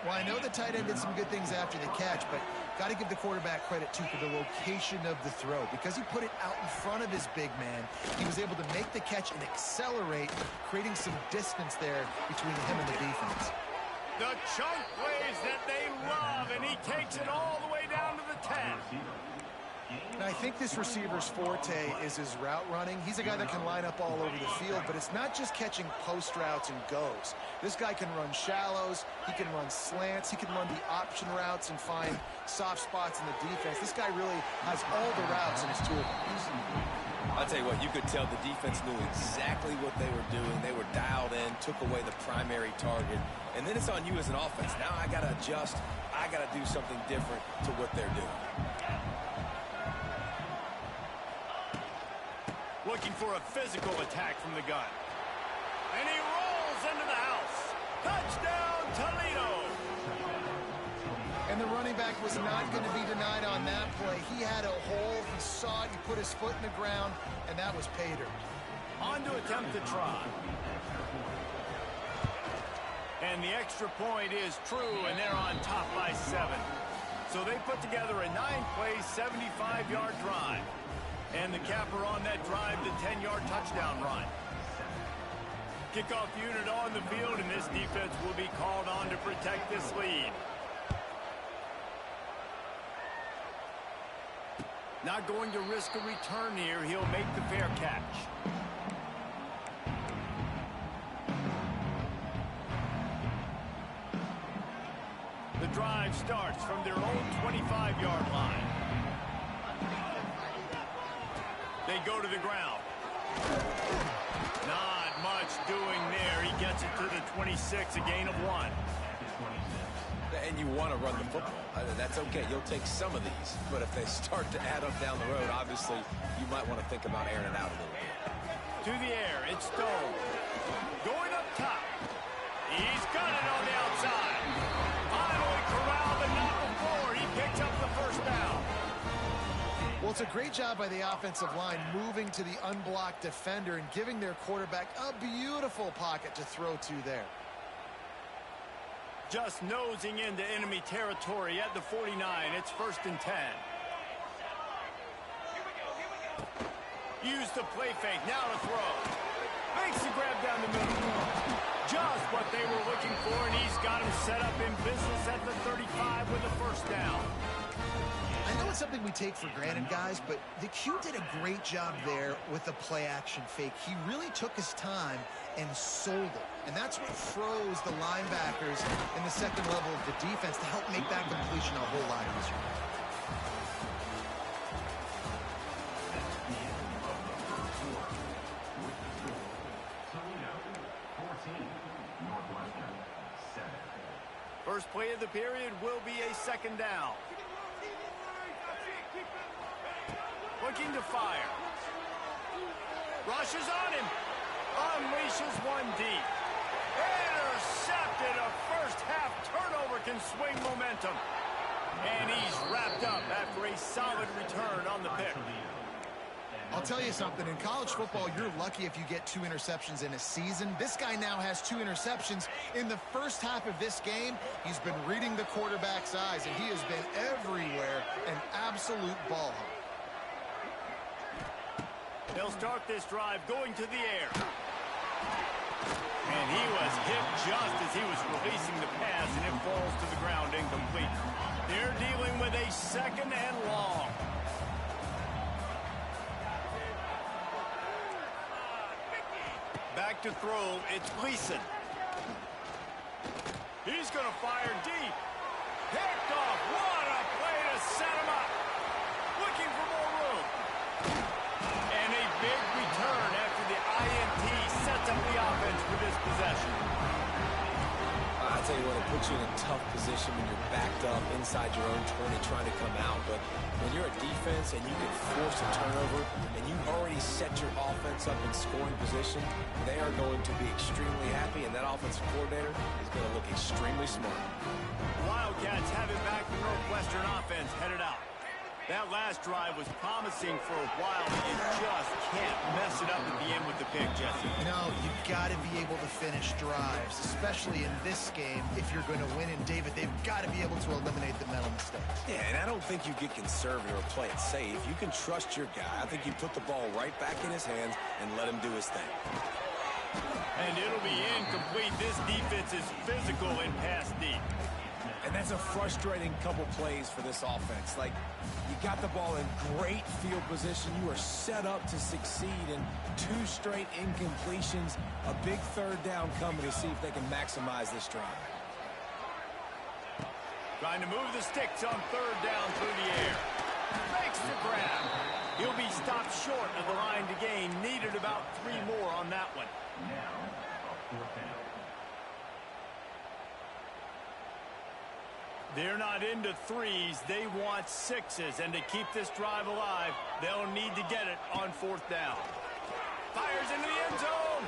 S2: Well, I know the tight end did some good things after the catch, but got to give the quarterback credit, too, for the location of the throw. Because he put it out in front of his big man, he was able to make the catch and accelerate, creating some distance there between him and the defense.
S1: The chunk plays that they love, and he takes it all the way down to the 10.
S2: And I think this receiver's forte is his route running. He's a guy that can line up all over the field, but it's not just catching post routes and goes. This guy can run shallows, he can run slants, he can run the option routes and find soft spots in the defense. This guy really has all the routes in his toolbox.
S3: I'll tell you what, you could tell the defense knew exactly what they were doing. They were dialed in, took away the primary target, and then it's on you as an offense. Now I got to adjust. I got to do something different to what they're doing.
S1: Looking for a physical attack from the gun. And he rolls into the house. Touchdown, Toledo!
S2: And the running back was not going to be denied on that play. He had a hole, he saw it, he put his foot in the ground, and that was pay dirt.
S1: On to attempt the try. And the extra point is true, and they're on top by 7. So they put together a 9-play, 75-yard drive. And the capper on that drive, the 10-yard touchdown run. Kickoff unit on the field, and this defense will be called on to protect this lead. Not going to risk a return here. He'll make the fair catch. The drive starts from their own 25-yard line. They go to the ground. Not much doing there. He gets it to the 26, a gain of 1.
S3: And you want to run the football. That's okay. You'll take some of these. But if they start to add up down the road, obviously, you might want to think about airing it out a little bit.
S1: To the air, it's Stone. Going up top. He's got it on the outside. Finally corralled, but not before. He picks up the first down.
S2: Well, it's a great job by the offensive line moving to the unblocked defender and giving their quarterback a beautiful pocket to throw to there.
S1: Just nosing into enemy territory at the 49. It's 1st and 10. Use the play fake. Now to throw. Makes the grab down the middle. Just what they were looking for, and he's got him set up in business at the 35 with the first down.
S2: I know it's something we take for granted, guys, but the Q did a great job there with the play-action fake. He really took his time and sold it. And that's what froze the linebackers in the second level of the defense to help make that completion a whole lot easier.
S1: play of the period will be a second down. Looking to fire. Rushes on him. Unleashes one deep. Intercepted. A first-half turnover can swing momentum. And he's wrapped up after a solid return on the pick.
S2: I'll tell you something. In college football, you're lucky if you get 2 interceptions in a season. This guy now has 2 interceptions. In the first half of this game, he's been reading the quarterback's eyes, and he has been everywhere, an absolute ball hawk.
S1: They'll start this drive going to the air. And he was hit just as he was releasing the pass, and it falls to the ground incomplete. They're dealing with a second and long. Back to throw, it's Gleason. He's going to fire deep. Picked off. What a play to set him up. Looking for more room. And a big return after the INT sets up the offense for this possession.
S3: I tell you what, it puts you in a tough position when you're backed up inside your own 20 trying to come out. But when you're a defense and you can force a turnover and you've already set your offense up in scoring position, they are going to be extremely happy, and that offensive coordinator is going to look extremely smart.
S1: Wildcats have it back. The Northwestern offense headed out. That last drive was promising for a while, but you just can't mess it up at the end with the pick, Jesse.
S2: No, you've got to be able to finish drives, especially in this game if you're going to win. And, David, they've got to be able to eliminate the mental mistakes.
S3: Yeah, and I don't think you get conservative or play it safe. You can trust your guy. I think you put the ball right back in his hands and let him do his thing.
S1: And it'll be incomplete. This defense is physical and pass deep.
S3: And that's a frustrating couple plays for this offense. Like, you got the ball in great field position. You are set up to succeed, in 2 straight incompletions. A big third down coming to see if they can maximize this drive.
S1: Trying to move the sticks on third down through the air. Makes the grab. He'll be stopped short of the line to gain. Needed about 3 more on that one. They're not into 3s. They want 6s. And to keep this drive alive, they'll need to get it on 4th down. Fires into the end zone.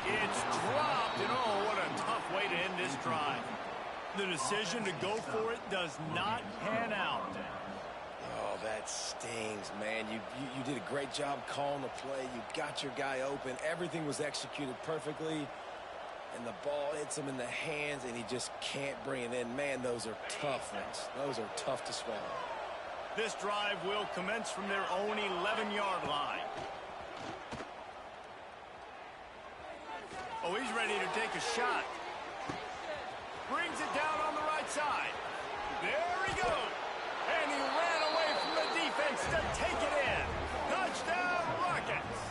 S1: It's dropped. And oh, what a tough way to end this drive. The decision to go for it does not pan out.
S3: Oh, that stings, man. You did a great job calling the play. You got your guy open. Everything was executed perfectly. And the ball hits him in the hands, and he just can't bring it in. Man, those are tough ones. Those are tough to swallow.
S1: This drive will commence from their own 11-yard line. Oh, he's ready to take a shot. Brings it down on the right side. There he goes. And he ran away from the defense to take it in. Touchdown, Rockets.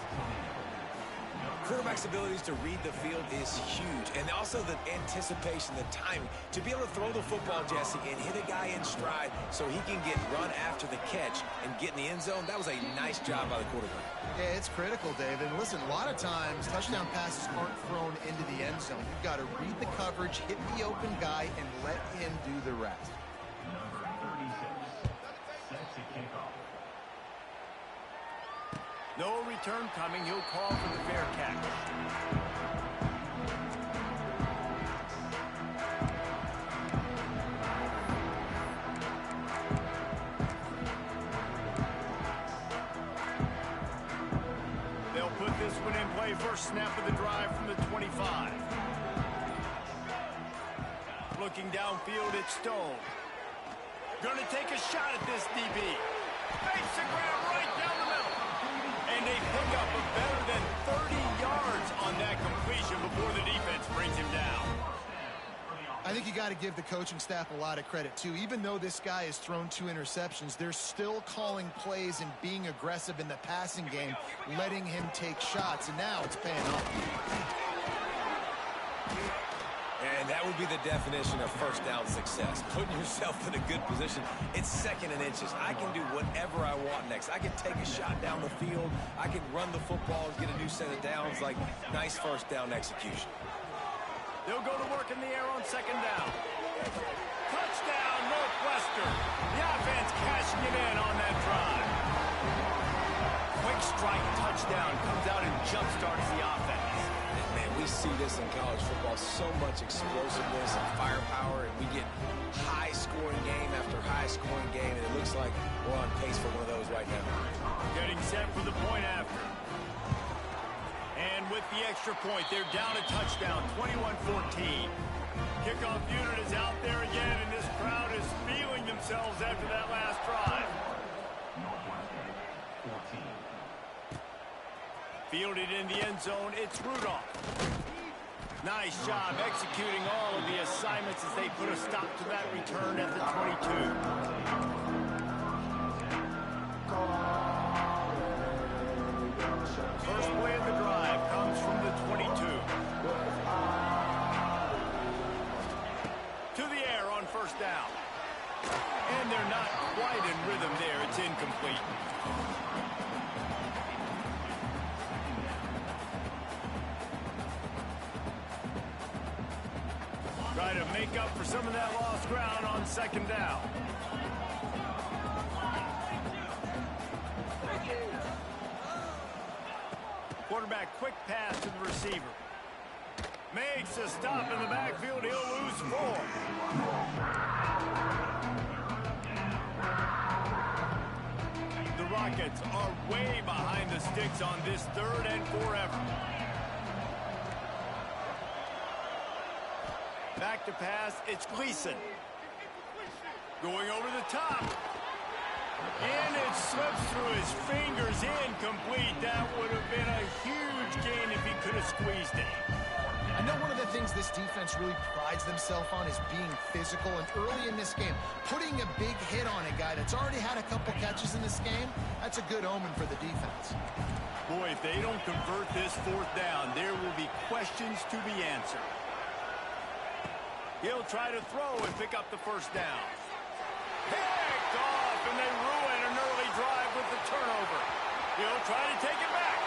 S3: Quarterback's abilities to read the field is huge. And also the anticipation, the timing. To be able to throw the football, Jesse, and hit a guy in stride so he can get run after the catch and get in the end zone, that was a nice job by the quarterback.
S2: Yeah, it's critical, David. Listen, a lot of times touchdown passes aren't thrown into the end zone. You've got to read the coverage, hit the open guy, and let him do the rest.
S5: Number 36 sets a kickoff.
S1: No return coming. He'll call for the fair catch. They'll put this one in play. First snap of the drive from the 25. Looking downfield, it's Stone. Going to take a shot at this DB. Makes a grab right down the middle. And they pick up a better than 30 yards on that completion before the defense brings him down.
S2: I think you got to give the coaching staff a lot of credit, too. Even though this guy has thrown 2 interceptions, they're still calling plays and being aggressive in the passing game, letting him take shots, and now it's paying off.
S3: And that would be the definition of first down success. Putting yourself in a good position. It's second and inches. I can do whatever I want next. I can take a shot down the field. I can run the football and get a new set of downs. Like, nice first down execution.
S1: They'll go to work in the air on second down. Touchdown, Northwestern. The offense cashing it in on that drive. Quick strike touchdown comes out and jump-starts the offense.
S3: Man, we see this in college football, so much explosiveness and firepower, and we get high-scoring game after high-scoring game, and it looks like we're on pace for one of those right now.
S1: Getting set for the point after. And with the extra point, they're down a touchdown, 21-14. Kickoff unit is out there again, and this crowd is feeling themselves after that last drive. Fielded in the end zone, it's Rudolph. Nice job executing all of the assignments as they put a stop to that return at the 22. First play of the drive comes from the 22. To the air on first down. And they're not quite in rhythm there. It's incomplete. Try to make up for some of that lost ground on second down. Quarterback quick pass to the receiver. Makes a stop in the backfield. He'll lose 4. The Rockets are way behind the sticks on this 3rd and forever. Back to pass, it's Gleason. Going over the top. And it slips through his fingers, incomplete. That would have been a huge gain if he could have squeezed it.
S2: I know one of the things this defense really prides themselves on is being physical, and early in this game, putting a big hit on a guy that's already had a couple catches in this game, that's a good omen for the defense.
S1: Boy, if they don't convert this 4th down, there will be questions to be answered. He'll try to throw and pick up the first down. Picked off, and they ruin an early drive with the turnover. He'll try to take it back.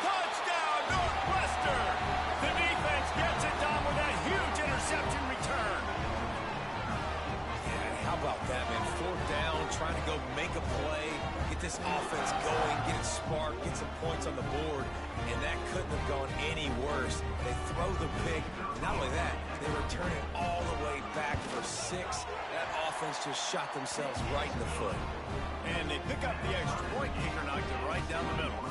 S1: Touchdown, Northwestern! The defense gets it done with that huge interception return.
S3: Yeah, how about that, man? 4th down, trying to go make a play, get this offense going, get it sparked, get some points on the board, and that couldn't have gone any worse. They throw the pick. Not only that, they return it all the way back for 6. That offense just shot themselves right in the foot.
S1: And they pick up the extra point. Kicker knocked it right down the middle.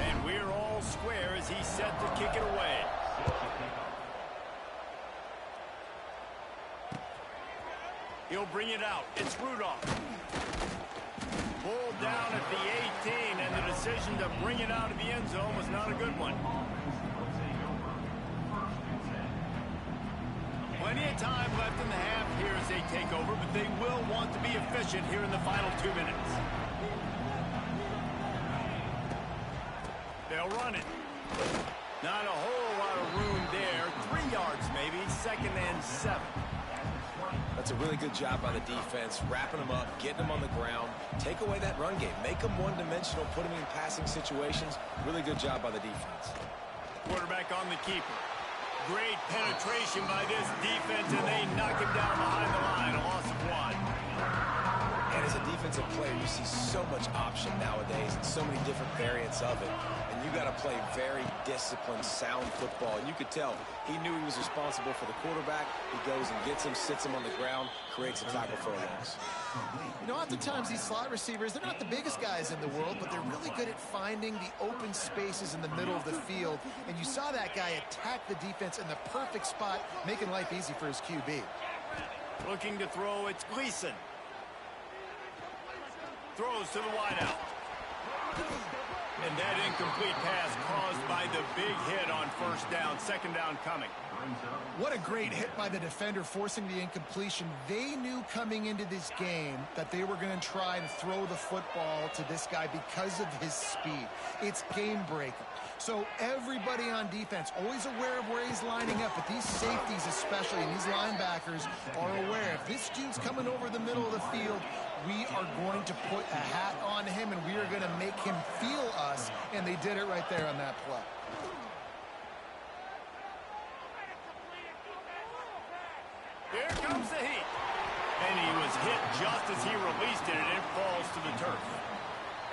S1: And we're all square as he's set to kick it away. He'll bring it out. It's Rudolph. Pulled down at the 18, and the decision to bring it out of the end zone was not a good one. Plenty of time left in the half here as they take over, but they will want to be efficient here in the final 2 minutes. They'll run it. Not a whole lot of room there. 3 yards maybe, 2nd and 7.
S3: That's a really good job by the defense, wrapping them up, getting them on the ground, take away that run game, make them one-dimensional, put them in passing situations. Really good job by the defense.
S1: Quarterback on the keeper. Great penetration by this defense, and they knock him down behind the line. A loss of 1.
S3: And as a defensive player, you see so much option nowadays and so many different variants of it. And you got to play very disciplined, sound football. And you could tell he knew he was responsible for the quarterback. He goes and gets him, sits him on the ground, creates a tackle for a loss.
S2: You know, oftentimes these slot receivers, they're not the biggest guys in the world, but they're really good at finding the open spaces in the middle of the field. And you saw that guy attack the defense in the perfect spot, making life easy for his QB.
S1: Looking to throw, it's Gleason. Throws to the wideout. And that incomplete pass caused by the big hit on first down. 2nd down coming.
S2: What a great hit by the defender, forcing the incompletion. They knew coming into this game that they were going to try and throw the football to this guy because of his speed. It's game breaker. So everybody on defense always aware of where he's lining up, but these safeties especially and these linebackers are aware. If this dude's coming over the middle of the field, we are going to put a hat on him and we are going to make him feel us, and they did it right there on that play.
S1: Here comes the heat. just as he released it, and it falls to the turf.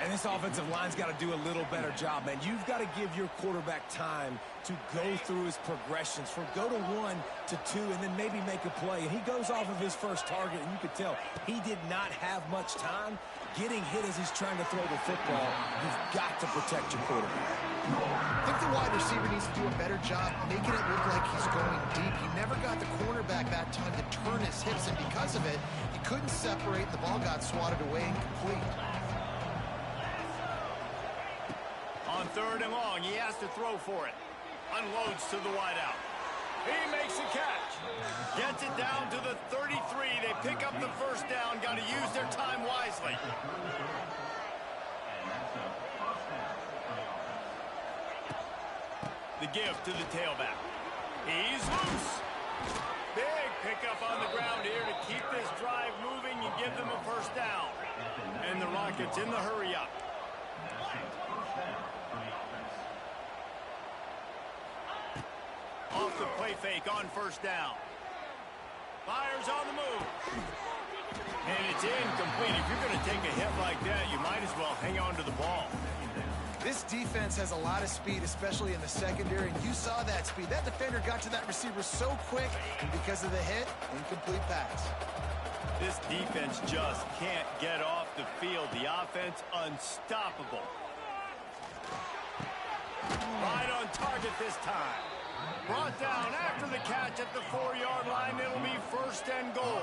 S3: And this offensive line's got to do a little better job, man. You've got to give your quarterback time to go through his progressions, from go to 1 to 2, and then maybe make a play. And he goes off of his first target, and you could tell he did not have much time getting hit as he's trying to throw the football. You've got to protect your quarterback.
S2: I think the wide receiver needs to do a better job making it look like he's going deep. He never got the cornerback that time to turn his hips, and because of it, he couldn't separate, and the ball got swatted away incomplete.
S1: On 3rd and long, he has to throw for it. Unloads to the wideout. He makes a catch. Gets it down to the 33. They pick up the first down. Got to use their time wisely. The give to the tailback. He's loose. Big pickup on the ground here to keep this drive moving and give them a first down. And the Rockets in the hurry-up. Off the play fake on first down. Fires on the move. And it's incomplete. If you're going to take a hit like that, you might as well hang on to the ball.
S2: This defense has a lot of speed, especially in the secondary, and you saw that speed. That defender got to that receiver so quick, and because of the hit, incomplete pass.
S1: This defense just can't get off the field. The offense, unstoppable. Right on target this time. Brought down after the catch at the 4-yard line. It'll be 1st and goal.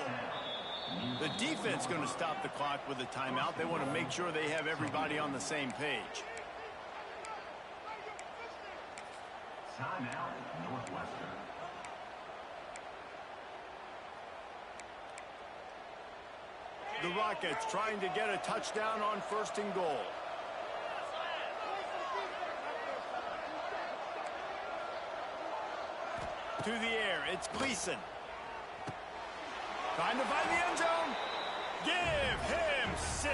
S1: The defense going to stop the clock with a timeout. They want to make sure they have everybody on the same page.
S5: Timeout, Northwestern.
S1: The Rockets trying to get a touchdown on 1st and goal. To the air, it's Gleason. Trying to find the end zone. Give him 6.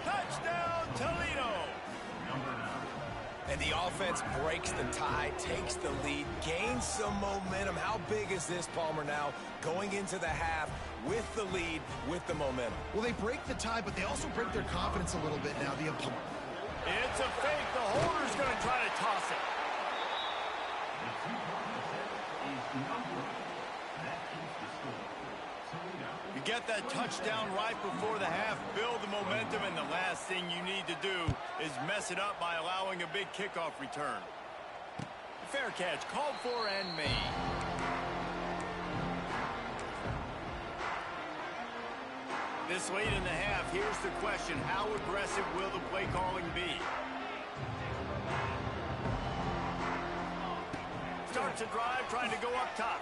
S1: Touchdown, Toledo.
S3: And the offense breaks the tie, takes the lead, gains some momentum. How big is this, Palmer, now going into the half with the lead, with the momentum?
S2: Well, they break the tie, but they also break their confidence a little bit now.
S1: It's a fake. The holder's going to try to toss it. You get that touchdown right before the half, build the momentum, and the last thing you need to do is mess it up by allowing a big kickoff return. Fair catch, called for and made. This late in the half, here's the question: how aggressive will the play calling be? Starts a drive, trying to go up top.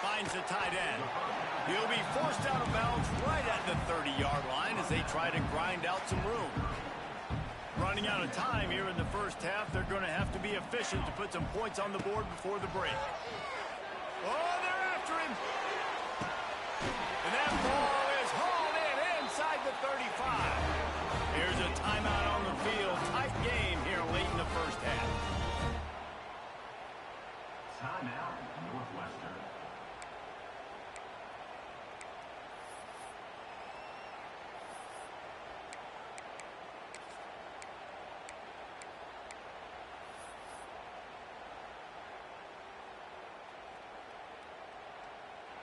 S1: Finds the tight end. He'll be forced out of bounds right at the 30-yard line as they try to grind out some room. Running out of time here in the first half. They're going to have to be efficient to put some points on the board before the break. Oh, they're after him. And that ball is hauled in inside the 35. Here's a timeout on the field. Tight game here late in the first half.
S5: Timeout, Northwestern.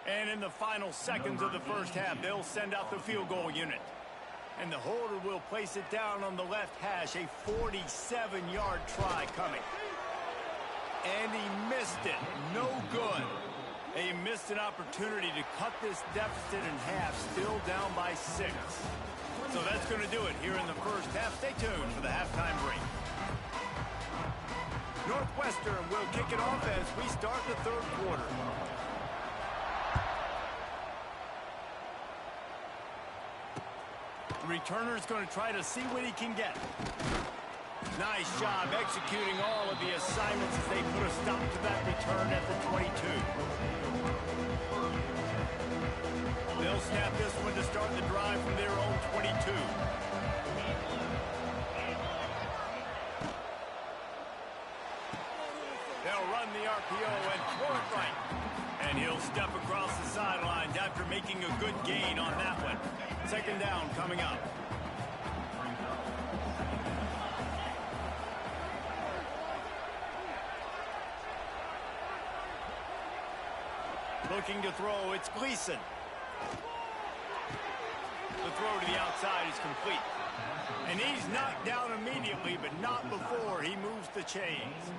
S1: And in the final seconds of the first half, they'll send out the field goal unit. And the holder will place it down on the left hash. A 47-yard try coming. And he missed it. No good. They missed an opportunity to cut this deficit in half. Still down by 6. So that's going to do it here in the first half. Stay tuned for the halftime break. Northwestern will kick it off as we start the third quarter. The returner's going to try to see what he can get. Nice job executing all of the assignments as they put a stop to that return at the 22. They'll snap this one to start the drive from their own 22. They'll run the RPO and throw it right. And he'll step across the sidelines after making a good gain on that one. Second down coming up. Looking to throw, it's Gleason. The throw to the outside is complete. And he's knocked down immediately, but not before he moves the chains.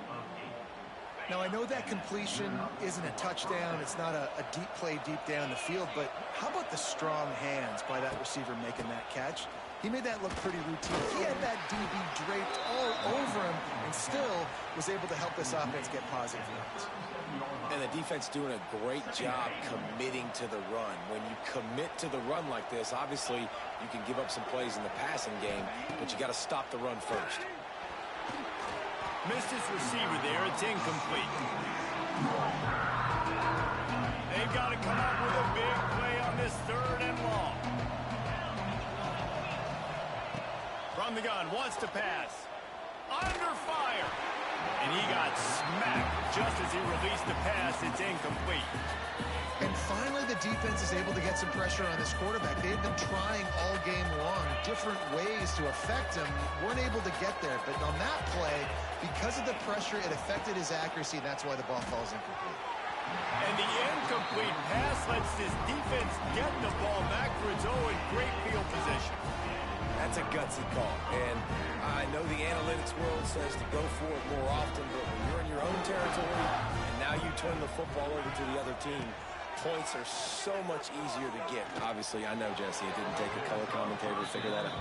S2: Now, I know that completion isn't a touchdown. It's not a deep play deep down the field, but how about the strong hands by that receiver making that catch? He made that look pretty routine. He had that DB draped all over him and still was able to help this offense get positive yards.
S3: And the defense doing a great job committing to the run. When you commit to the run like this, obviously you can give up some plays in the passing game, but you got to stop the run first.
S1: Missed his receiver there. It's incomplete. They've got to come up with a big play on this third and long. From the gun, wants to pass. Under fire. And he got smacked just as he released the pass. It's incomplete.
S2: And finally, the defense is able to get some pressure on this quarterback. They've been trying all game long different ways to affect him. Weren't able to get there. But on that play, because of the pressure, it affected his accuracy. And that's why the ball falls incomplete.
S1: And the incomplete pass lets this defense get the ball back for its own great field position.
S3: That's a gutsy call. And I know the analytics world says to go for it more often, but when you're in your own territory and now you turn the football over to the other team, points are so much easier to get. Obviously, I know, Jesse, it didn't take a color commentator to figure that out.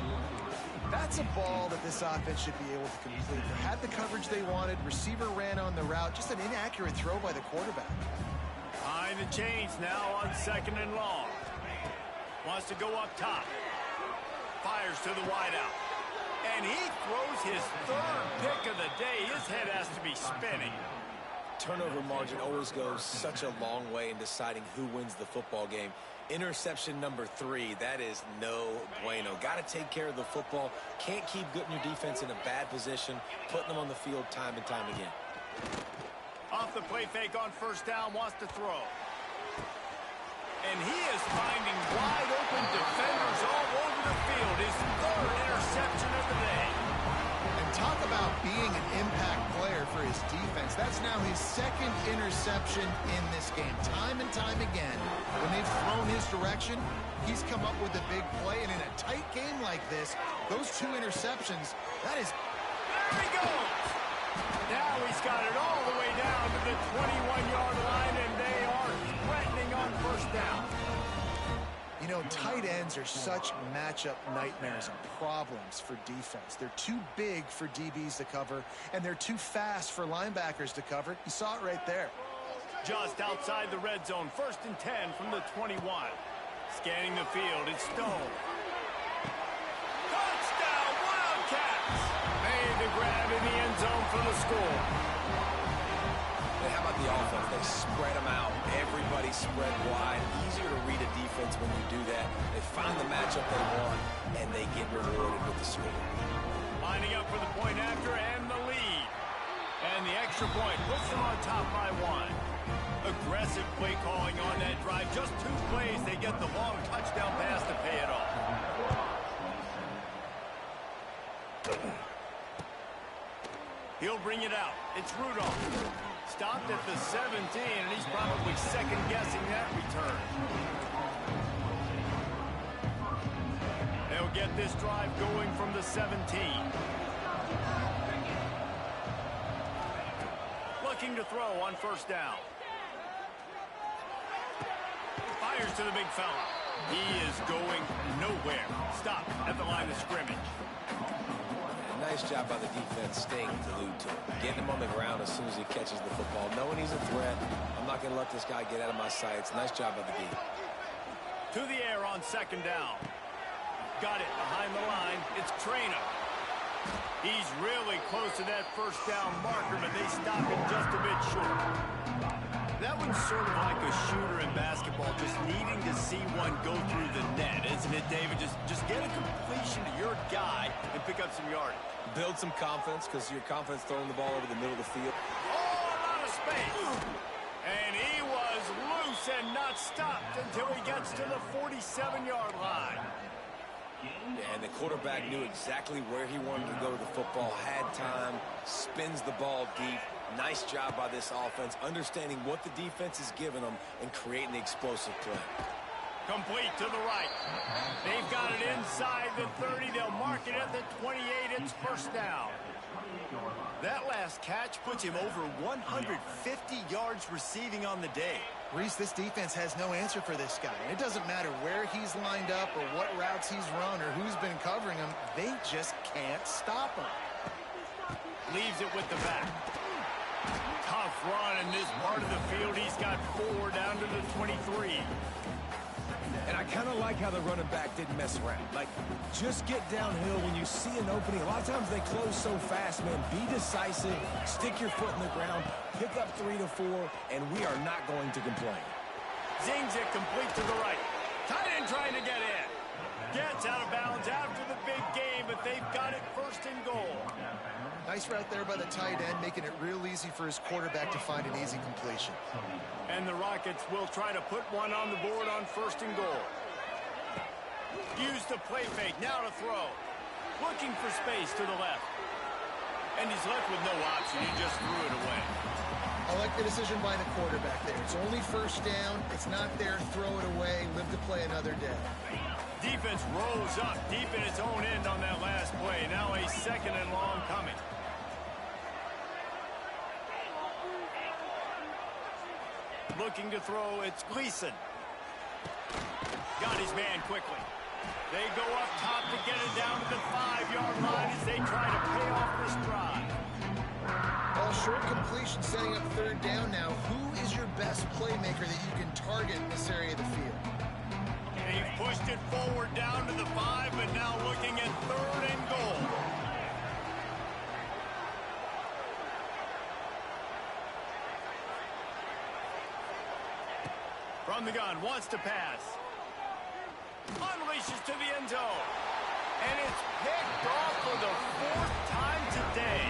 S2: That's a ball that this offense should be able to complete. They had the coverage they wanted. Receiver ran on the route. Just an inaccurate throw by the quarterback.
S1: Behind the chains now on second and long. Wants to go up top. Fires to the wideout. And he throws his third pick of the day. His head has to be spinning.
S3: Turnover margin always goes such a long way in deciding who wins the football game. Interception number 3, that is no bueno. Got to take care of the football. Can't keep getting your defense in a bad position, putting them on the field time and time again.
S1: Off the play fake on first down, wants to throw. And he is finding wide open defenders all over the field. His third interception of the day.
S2: And talk about being an impact player for his defense. That's now his second interception in this game. Time and time again, when they've thrown his direction, he's come up with a big play. And in a tight game like this, those 2 interceptions, that is...
S1: There he goes! Now he's got it all the way down to the 21-yard line, and they are threatening on first down.
S2: You know, tight ends are such matchup nightmares and problems for defense. They're too big for DBs to cover, and they're too fast for linebackers to cover. You saw it right there.
S1: Just outside the red zone, 1st and 10 from the 21. Scanning the field, it's Stone. Touchdown, Wildcats! Made the grab in the end zone for the score.
S3: And how about the offense? They spread them out. Everybody spread wide. Easier to read a defense when you do that. They find the matchup they want, and they get rewarded with the score.
S1: Lining up for the point after and the lead. And the extra point puts them on top by 1. Aggressive play calling on that drive. Just 2 plays, they get the long touchdown pass to pay it off. He'll bring it out. It's Rudolph. Stopped at the 17, and he's probably second-guessing that return. They'll get this drive going from the 17. Looking to throw on first down. Fires to the big fella. He is going nowhere. Stop at the line of scrimmage.
S3: Nice job by the defense staying glued to him. Getting him on the ground as soon as he catches the football. Knowing he's a threat. I'm not going to let this guy get out of my sights. Nice job by the D.
S1: To the air on second down. Got it behind the line. It's Trainer. He's really close to that first down marker, but they stop him just a bit short. That one's sort of like a shooter in basketball, just needing to see one go through the net, isn't it, David? Just get a completion to your guy and pick up some yardage.
S3: Build some confidence, because your confidence throwing the ball over the middle of the field.
S1: Oh, a lot of space. And he was loose. pace and not stopped until he gets to the 47-yard line.
S3: Yeah, and the quarterback knew exactly where he wanted to go with the football, had time, spins the ball deep. Nice job by this offense, understanding what the defense is giving them and creating the explosive play.
S1: Complete to the right. They've got it inside the 30. They'll mark it at the 28. It's first down. That last catch puts him over 150 yards receiving on the day.
S2: Reese, this defense has no answer for this guy. And it doesn't matter where he's lined up or what routes he's run or who's been covering him. They just can't stop him.
S1: Leaves it with the back. Tough run in this part of the field. He's got 4 down to the 23.
S3: And I kind of like how the running back didn't mess around. Like, just get downhill when you see an opening. A lot of times they close so fast, man. Be decisive, stick your foot in the ground, pick up 3 to 4, and we are not going to complain.
S1: Zings it complete to the right. Tight end trying to get in. Gets out of bounds after the big game, but they've got it first and goal.
S2: Nice route there by the tight end, making it real easy for his quarterback to find an easy completion.
S1: And the Rockets will try to put one on the board on first and goal. Use the play fake, now to throw. Looking for space to the left. And he's left with no option, he just threw it away.
S2: I like the decision by the quarterback there. It's only first down, it's not there, throw it away, live to play another day.
S1: Defense rose up deep in its own end on that last play. Now a second and long coming. Looking to throw, it's Gleason. Got his man quickly. They go up top to get it down to the 5-yard line as they try to pay off this drive.
S2: Well, short completion setting up third down now. Who is your best playmaker that you can target in this area of the field?
S1: They've pushed it forward down to the 5, but now looking at third and goal. From the gun, wants to pass. Unleashes to the end zone. And it's picked off for the 4th time today.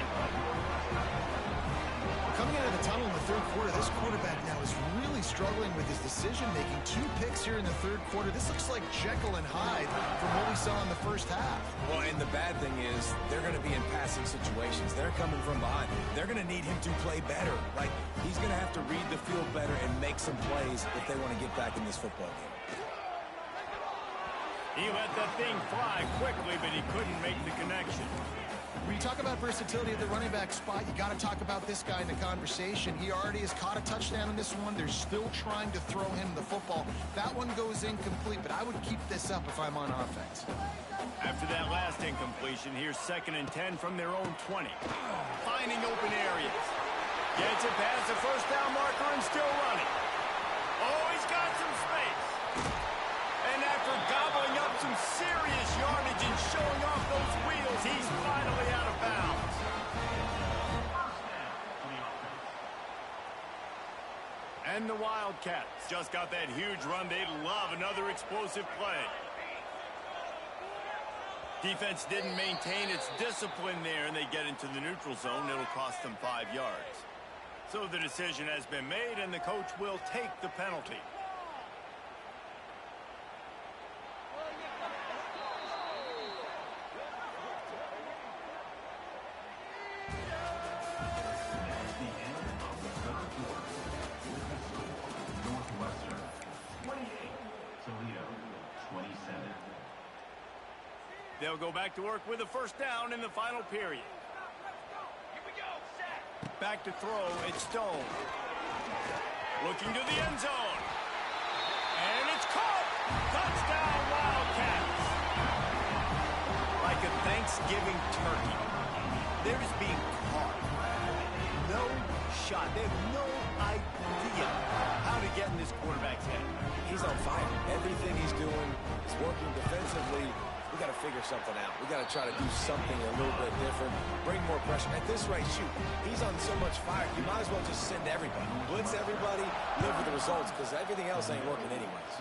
S2: Coming out of the tunnel in the third quarter, this quarterback now is really struggling with his decision-making. 2 picks here in the third quarter. This looks like Jekyll and Hyde from what we saw in the first half.
S3: Well, and the bad thing is they're going to be in passing situations. They're coming from behind. They're going to need him to play better. Like, he's going to have to read the field better and make some plays if they want to get back in this football game.
S1: He let that thing fly quickly, but he couldn't make the connection.
S2: When you talk about versatility at the running back spot, you got to talk about this guy in the conversation. He already has caught a touchdown in this one. They're still trying to throw him the football. That one goes incomplete, but I would keep this up if I'm on offense.
S1: After that last incompletion, here's 2nd and 10 from their own 20. Finding open areas. Gets it past the first down marker and still running. Oh, he's got some space. And after gobbling up some serious yardage and showing off those wheels, he's finally out of bounds. And the Wildcats just got that huge run. They'd love another explosive play. Defense didn't maintain its discipline there, and they get into the neutral zone. It'll cost them 5 yards. So the decision has been made, and the coach will take the penalty. They'll go back to work with a first down in the final period. Here we go, set. Back to throw, it's Stone. Looking to the end zone. And it's caught. Touchdown, Wildcats. Like a Thanksgiving turkey. They're just being caught. No shot. They have no idea how to get in this quarterback's head.
S3: He's on fire. Everything he's doing is working defensively. We got to figure something out. We got to try to do something a little bit different. Bring more pressure. At this rate, shoot, he's on so much fire. You might as well just send everybody. Blitz everybody, live with the results, because everything else ain't working anyways.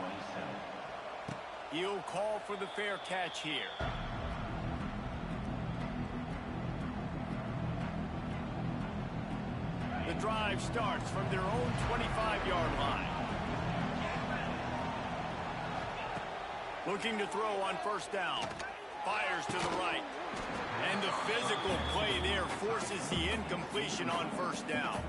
S1: He'll call for the fair catch here. The drive starts from their own 25-yard line. Looking to throw on first down. Fires to the right. And the physical play there forces the incompletion on first down.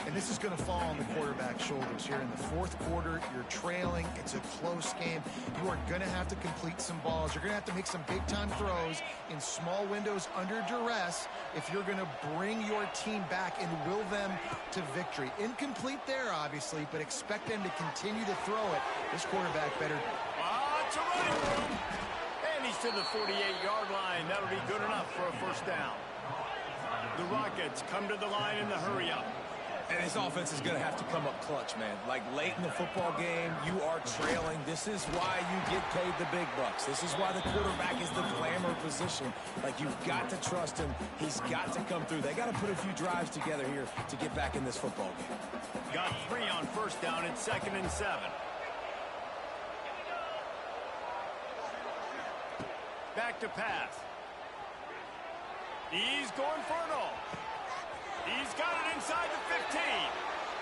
S2: And this is going to fall on the quarterback's shoulders here in the fourth quarter. You're trailing. It's a close game. You are going to have to complete some balls. You're going to have to make some big-time throws in small windows under duress if you're going to bring your team back and will them to victory. Incomplete there, obviously, but expect them to continue to throw it. This quarterback better.
S1: To running room. And he's to the 48-yard line. That'll be good enough for a first down. The Rockets come to the line in the hurry-up.
S3: And his offense is going to have to come up clutch, man. Like late in the football game, you are trailing. This is why you get paid the big bucks. This is why the quarterback is the glamour position. Like, you've got to trust him. He's got to come through. They got to put a few drives together here to get back in this football game.
S1: Got 3 on first down. It's 2nd and 7. Back to pass. He's going for it all. He's got it inside the 15.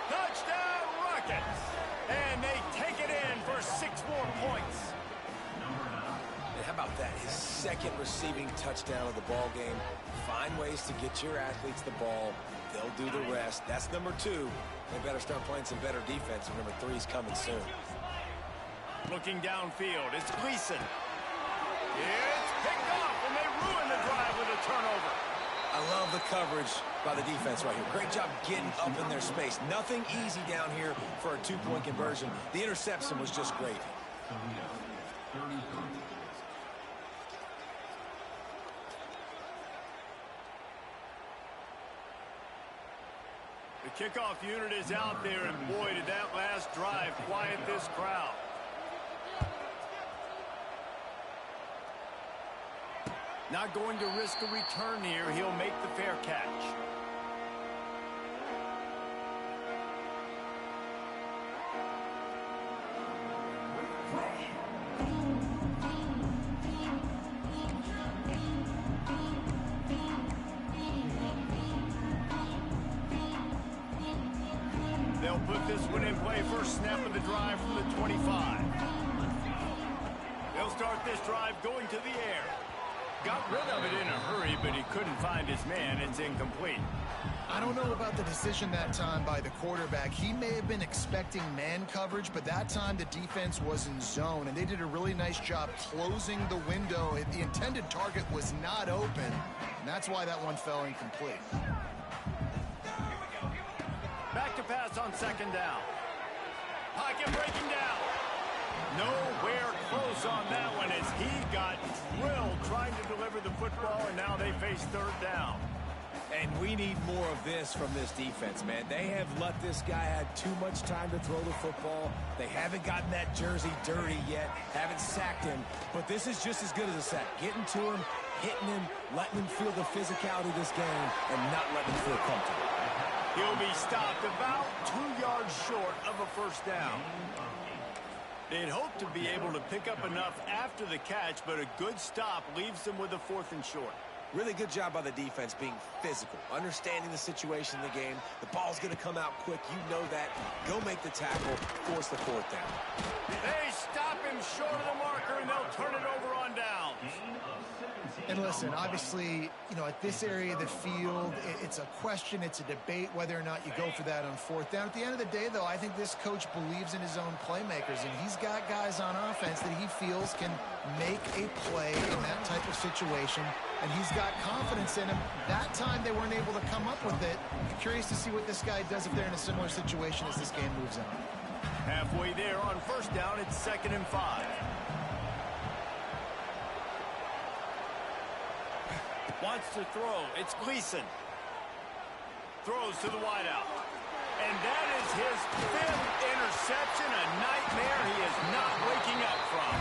S1: Touchdown, Rockets. And they take it in for 6 more points.
S3: And how about that? His second receiving touchdown of the ball game. Find ways to get your athletes the ball. They'll do the rest. That's number 2. They better start playing some better defense. Number 3 is coming soon.
S1: Looking downfield, it's Gleason. It's picked off, and they ruin the drive with a turnover.
S3: I love the coverage by the defense right here. Great job getting up in their space. Nothing easy down here for a 2-point conversion. The interception was just great.
S1: The kickoff unit is out there, and boy, did that last drive quiet this crowd. Not going to risk a return here. He'll make the fair catch. They'll put this one in play. First snap of the drive from the 25. They'll start this drive going to the air. Got rid of it in a hurry, but he couldn't find his man. It's incomplete.
S2: I don't know about the decision that time by the quarterback. He may have been expecting man coverage, but that time the defense was in zone, and they did a really nice job closing the window. The intended target was not open, and that's why that one fell incomplete.
S1: Back to pass on 2nd down. Pocket breaking down. Nowhere close on that one as he got drilled trying to deliver the football, and now they face 3rd down.
S3: And we need more of this from this defense, man. They have let this guy have too much time to throw the football. They haven't gotten that jersey dirty yet, haven't sacked him. But this is just as good as a sack. Getting to him, hitting him, letting him feel the physicality of this game, and not letting him feel comfortable.
S1: He'll be stopped about 2 yards short of a first down. They'd hoped to be able to pick up enough after the catch, but a good stop leaves them with a 4th and short.
S3: Really good job by the defense being physical, understanding the situation in the game. The ball's going to come out quick. You know that. Go make the tackle, force the 4th down.
S1: They stop him short of the marker, and they'll turn it over on downs.
S2: And listen, obviously, you know, at this area of the field, it's a question, it's a debate whether or not you go for that on 4th down. At the end of the day, though, I think this coach believes in his own playmakers, and he's got guys on offense that he feels can make a play in that type of situation, and he's got confidence in him. That time they weren't able to come up with it. I'm curious to see what this guy does if they're in a similar situation as this game moves on.
S1: Halfway there on first down, it's 2nd and 5. Wants to throw. It's Gleason. Throws to the wideout. And that is his 5th interception, a nightmare he is not waking up from.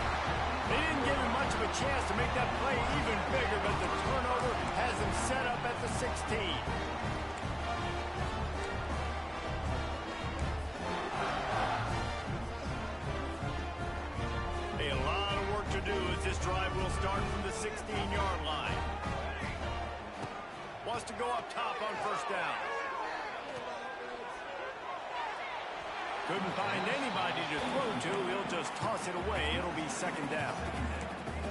S1: They didn't give him much of a chance to make that play even bigger, but the turnover has him set up at the 16. A lot of work to do as this drive will start from the 16-yard line. Wants to go up top on first down. Couldn't find anybody to throw to. He'll just toss it away. It'll be second down.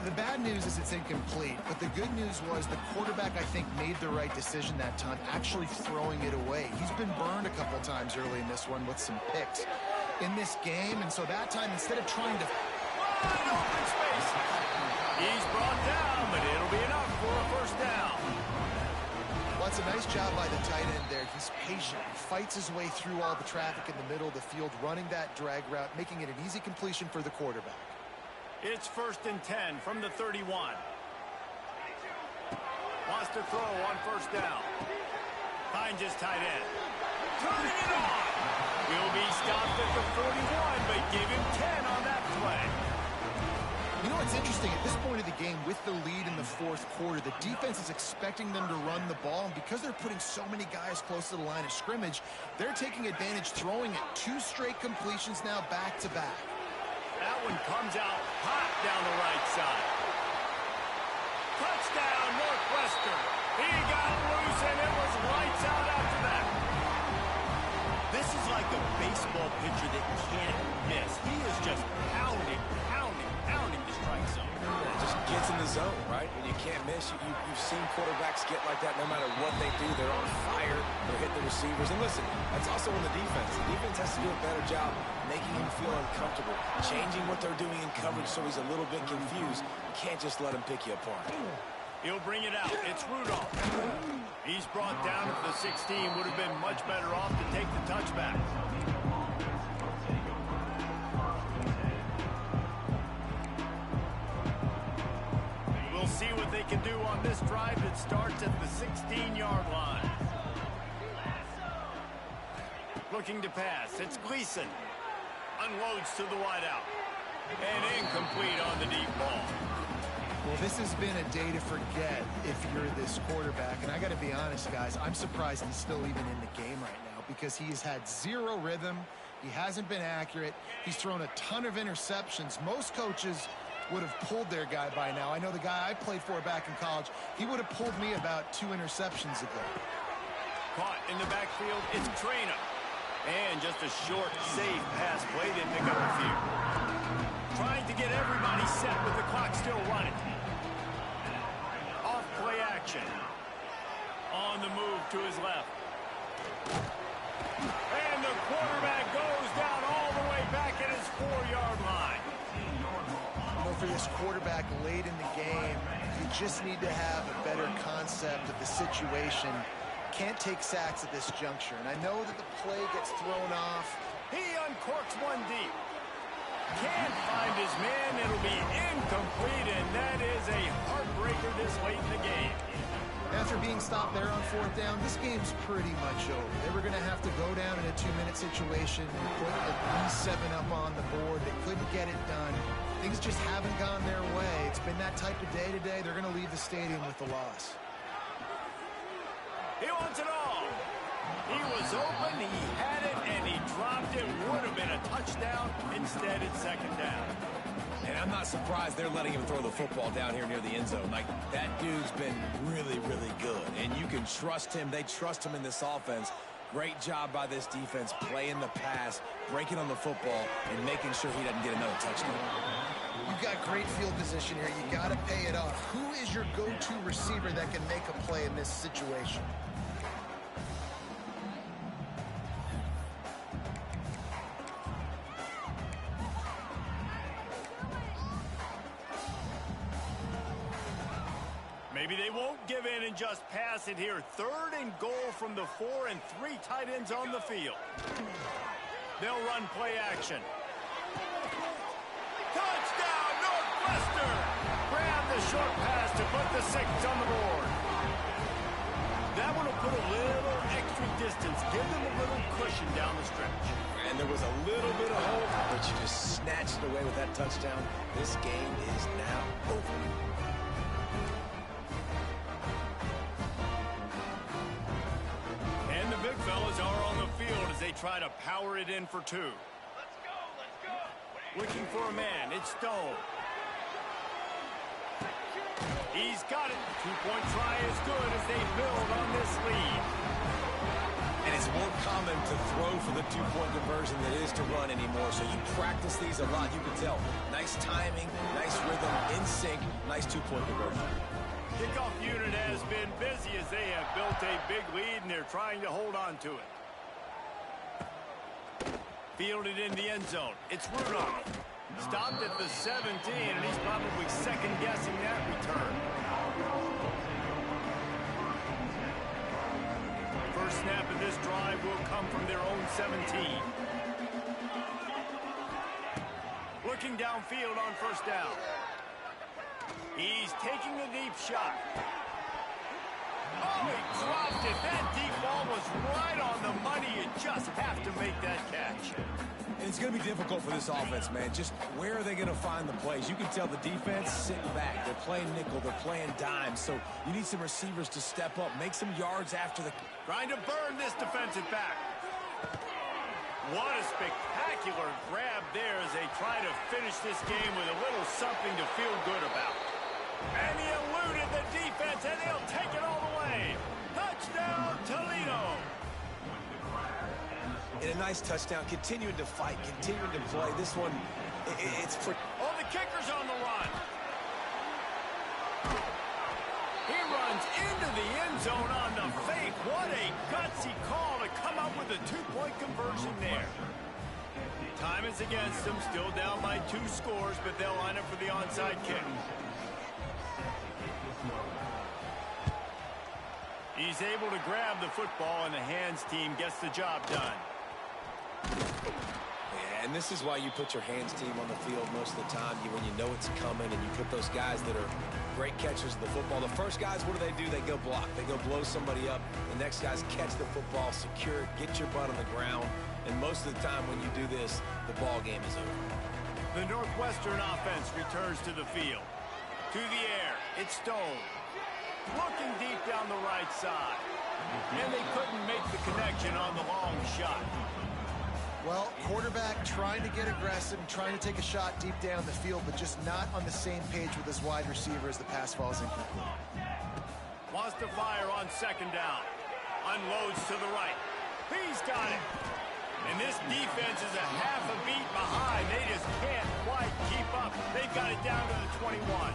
S2: The bad news is it's incomplete, but the good news was the quarterback, I think, made the right decision that time, actually throwing it away. He's been burned a couple times early in this one with some picks in this game, and so that time, instead of trying to...
S1: Wide open space. He's brought down, but it'll be enough for a first down.
S2: Well, it's a nice job by the tight end there. He's patient. He fights his way through all the traffic in the middle of the field, running that drag route, making it an easy completion for the quarterback.
S1: It's 1st and 10 from the 31. Wants to throw on first down. Finds his tight end. Turning it on. Will be stopped at the 41, but give him 10 on that play.
S2: You know what's interesting? At this point of the game, with the lead in the fourth quarter, the defense is expecting them to run the ball, and because they're putting so many guys close to the line of scrimmage, they're taking advantage, throwing it 2 straight completions now back-to-back.
S1: That one comes out hot down the right side. Touchdown, Northwestern. He got loose, and it was lights out after that. This is like a baseball pitcher that can't miss. He is just pounding the strike zone.
S3: It just gets in the zone, right? When you can't miss, you've seen quarterbacks get like that no matter what they do. They're on fire. They're hitting the receivers. And listen, that's also on the defense. The defense has to do a better job making him feel uncomfortable, changing what they're doing in coverage so he's a little bit confused. You can't just let him pick you apart.
S1: He'll bring it out. It's Rudolph. He's brought down at the 16. Would have been much better off to take the touchback. We'll see what they can do on this drive that starts at the 16-yard line. Looking to pass. It's Gleason. Unloads to the wideout. And incomplete on the deep ball.
S2: Well, this has been a day to forget if you're this quarterback. And I got to be honest, guys, I'm surprised he's still even in the game right now because he has had 0 rhythm. He hasn't been accurate. He's thrown a ton of interceptions. Most coaches would have pulled their guy by now. I know the guy I played for back in college, he would have pulled me about 2 interceptions ago.
S1: Caught in the backfield, it's Traina. And just a short, safe pass play. They pick up a few. Trying to get everybody set with the clock still running. Off play action. On the move to his left. And the quarterback goes down all the way back at his 4-yard line.
S2: You know, for this quarterback late in the game, you just need to have a better concept of the situation. Can't take sacks at this juncture. And I know that the play gets thrown off.
S1: He uncorks one deep. Can't find his man. It'll be incomplete, and that is a heartbreaker this late in the game.
S2: After being stopped there on 4th down, this game's pretty much over. They were going to have to go down in a 2-minute situation and put at least 7 up on the board. They couldn't get it done. Things just haven't gone their way. It's been that type of day today. They're going to leave the stadium with the loss.
S1: He wants it all. He was open, he had it, and he dropped it. Would have been a touchdown. Instead, it's second down.
S3: And I'm not surprised they're letting him throw the football down here near the end zone. Like, that dude's been really, really good. And you can trust him. They trust him in this offense. Great job by this defense, playing the pass, breaking on the football, and making sure he doesn't get another touchdown.
S2: You've got great field position here. You got to pay it off. Who is your go-to receiver that can make a play in this situation?
S1: Maybe they won't give in and just pass it here. 3rd and goal from the 4 and 3 tight ends on the field. They'll run play action. Touchdown, Northwestern! Grab the short pass to put the 6 on the board. That one will put a little extra distance, give them a little cushion down the stretch.
S3: And there was a little bit of hope, but you just snatched it away with that touchdown. This game is now over.
S1: And the big fellas are on the field as they try to power it in for 2. Let's go. Looking for a man, it's Stone. He's got it. 2-point try is good as they build on this lead.
S3: And it's more common to throw for the two-point conversion than it is to run anymore. So you practice these a lot. You can tell. Nice timing, nice rhythm, in sync, nice two-point conversion.
S1: Kickoff unit has been busy as they have built a big lead, and they're trying to hold on to it. Fielded in the end zone. It's Rudolph. Stopped at the 17, and he's probably second-guessing that return. First snap of this drive will come from their own 17. Looking downfield on first down. He's taking a deep shot. Oh, he dropped it. That deep ball was right on the money. You just have to make that catch.
S3: And it's going to be difficult for this offense, man. Just where are they going to find the plays? You can tell the defense sitting back. They're playing nickel. They're playing dime. So you need some receivers to step up, make some yards after the...
S1: Trying to burn this defensive back. What a spectacular grab there as they try to finish this game with a little something to feel good about. And he eluded the defense, and he'll take it all the way. Touchdown, Toledo.
S3: And a nice touchdown, continuing to fight, continuing to play. This one, it's pretty...
S1: Oh, the kicker's on the run. He runs into the end zone on the fake. What a gutsy call to come up with a two-point conversion there. Time is against them, still down by 2 scores, but they'll line up for the onside kick. He's able to grab the football, and the hands team gets the job done.
S3: Yeah, and this is why you put your hands team on the field most of the time, when you know it's coming, and you put those guys that are great catchers of the football. The first guys, what do? They go block. They go blow somebody up. The next guys catch the football, secure it, get your butt on the ground. And most of the time when you do this, the ball game is over.
S1: The Northwestern offense returns to the field. To the air, it's Stone. Looking deep down the right side. And they couldn't make the connection on the long shot.
S2: Well, quarterback trying to get aggressive and trying to take a shot deep down the field, but just not on the same page with his wide receiver as the pass falls incomplete.
S1: Wants to fire on second down. Unloads to the right. He's got it. And this defense is a half a beat behind. They just can't quite keep up. They've got it down to the 21.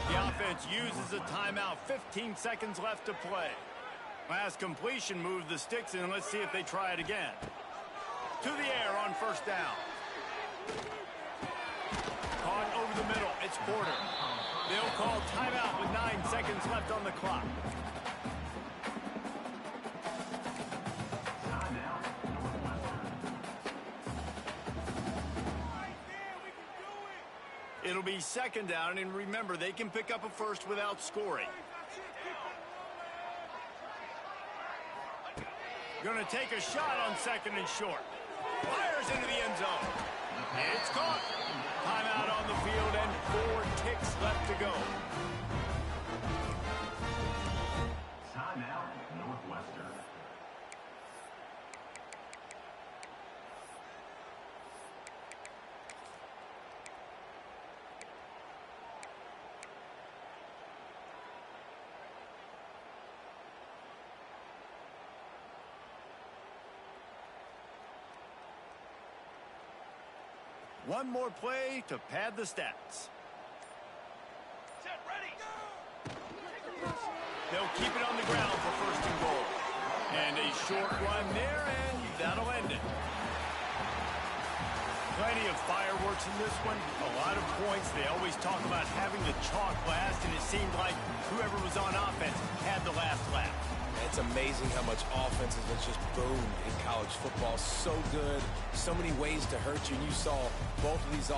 S1: The offense uses a timeout. 15 seconds left to play. Last completion moved the sticks in. Let's see if they try it again. To the air on first down. Caught over the middle. It's Porter. They'll call timeout with 9 seconds left on the clock. It'll be second down, and remember, they can pick up a first without scoring. Going to take a shot on second and short. Fires into the end zone. It's caught. Timeout on the field and 4 ticks left to go.
S5: Timeout, Northwestern.
S1: One more play to pad the stats. They'll keep it on the ground for first and goal. And a short run there, and that'll end it. Plenty of fireworks in this one. A lot of points. They always talk about having the chalk last, and it seemed like whoever was on offense had the last laugh.
S3: It's amazing how much offense has just boomed in college football. So good. So many ways to hurt you. And you saw both of these offenses.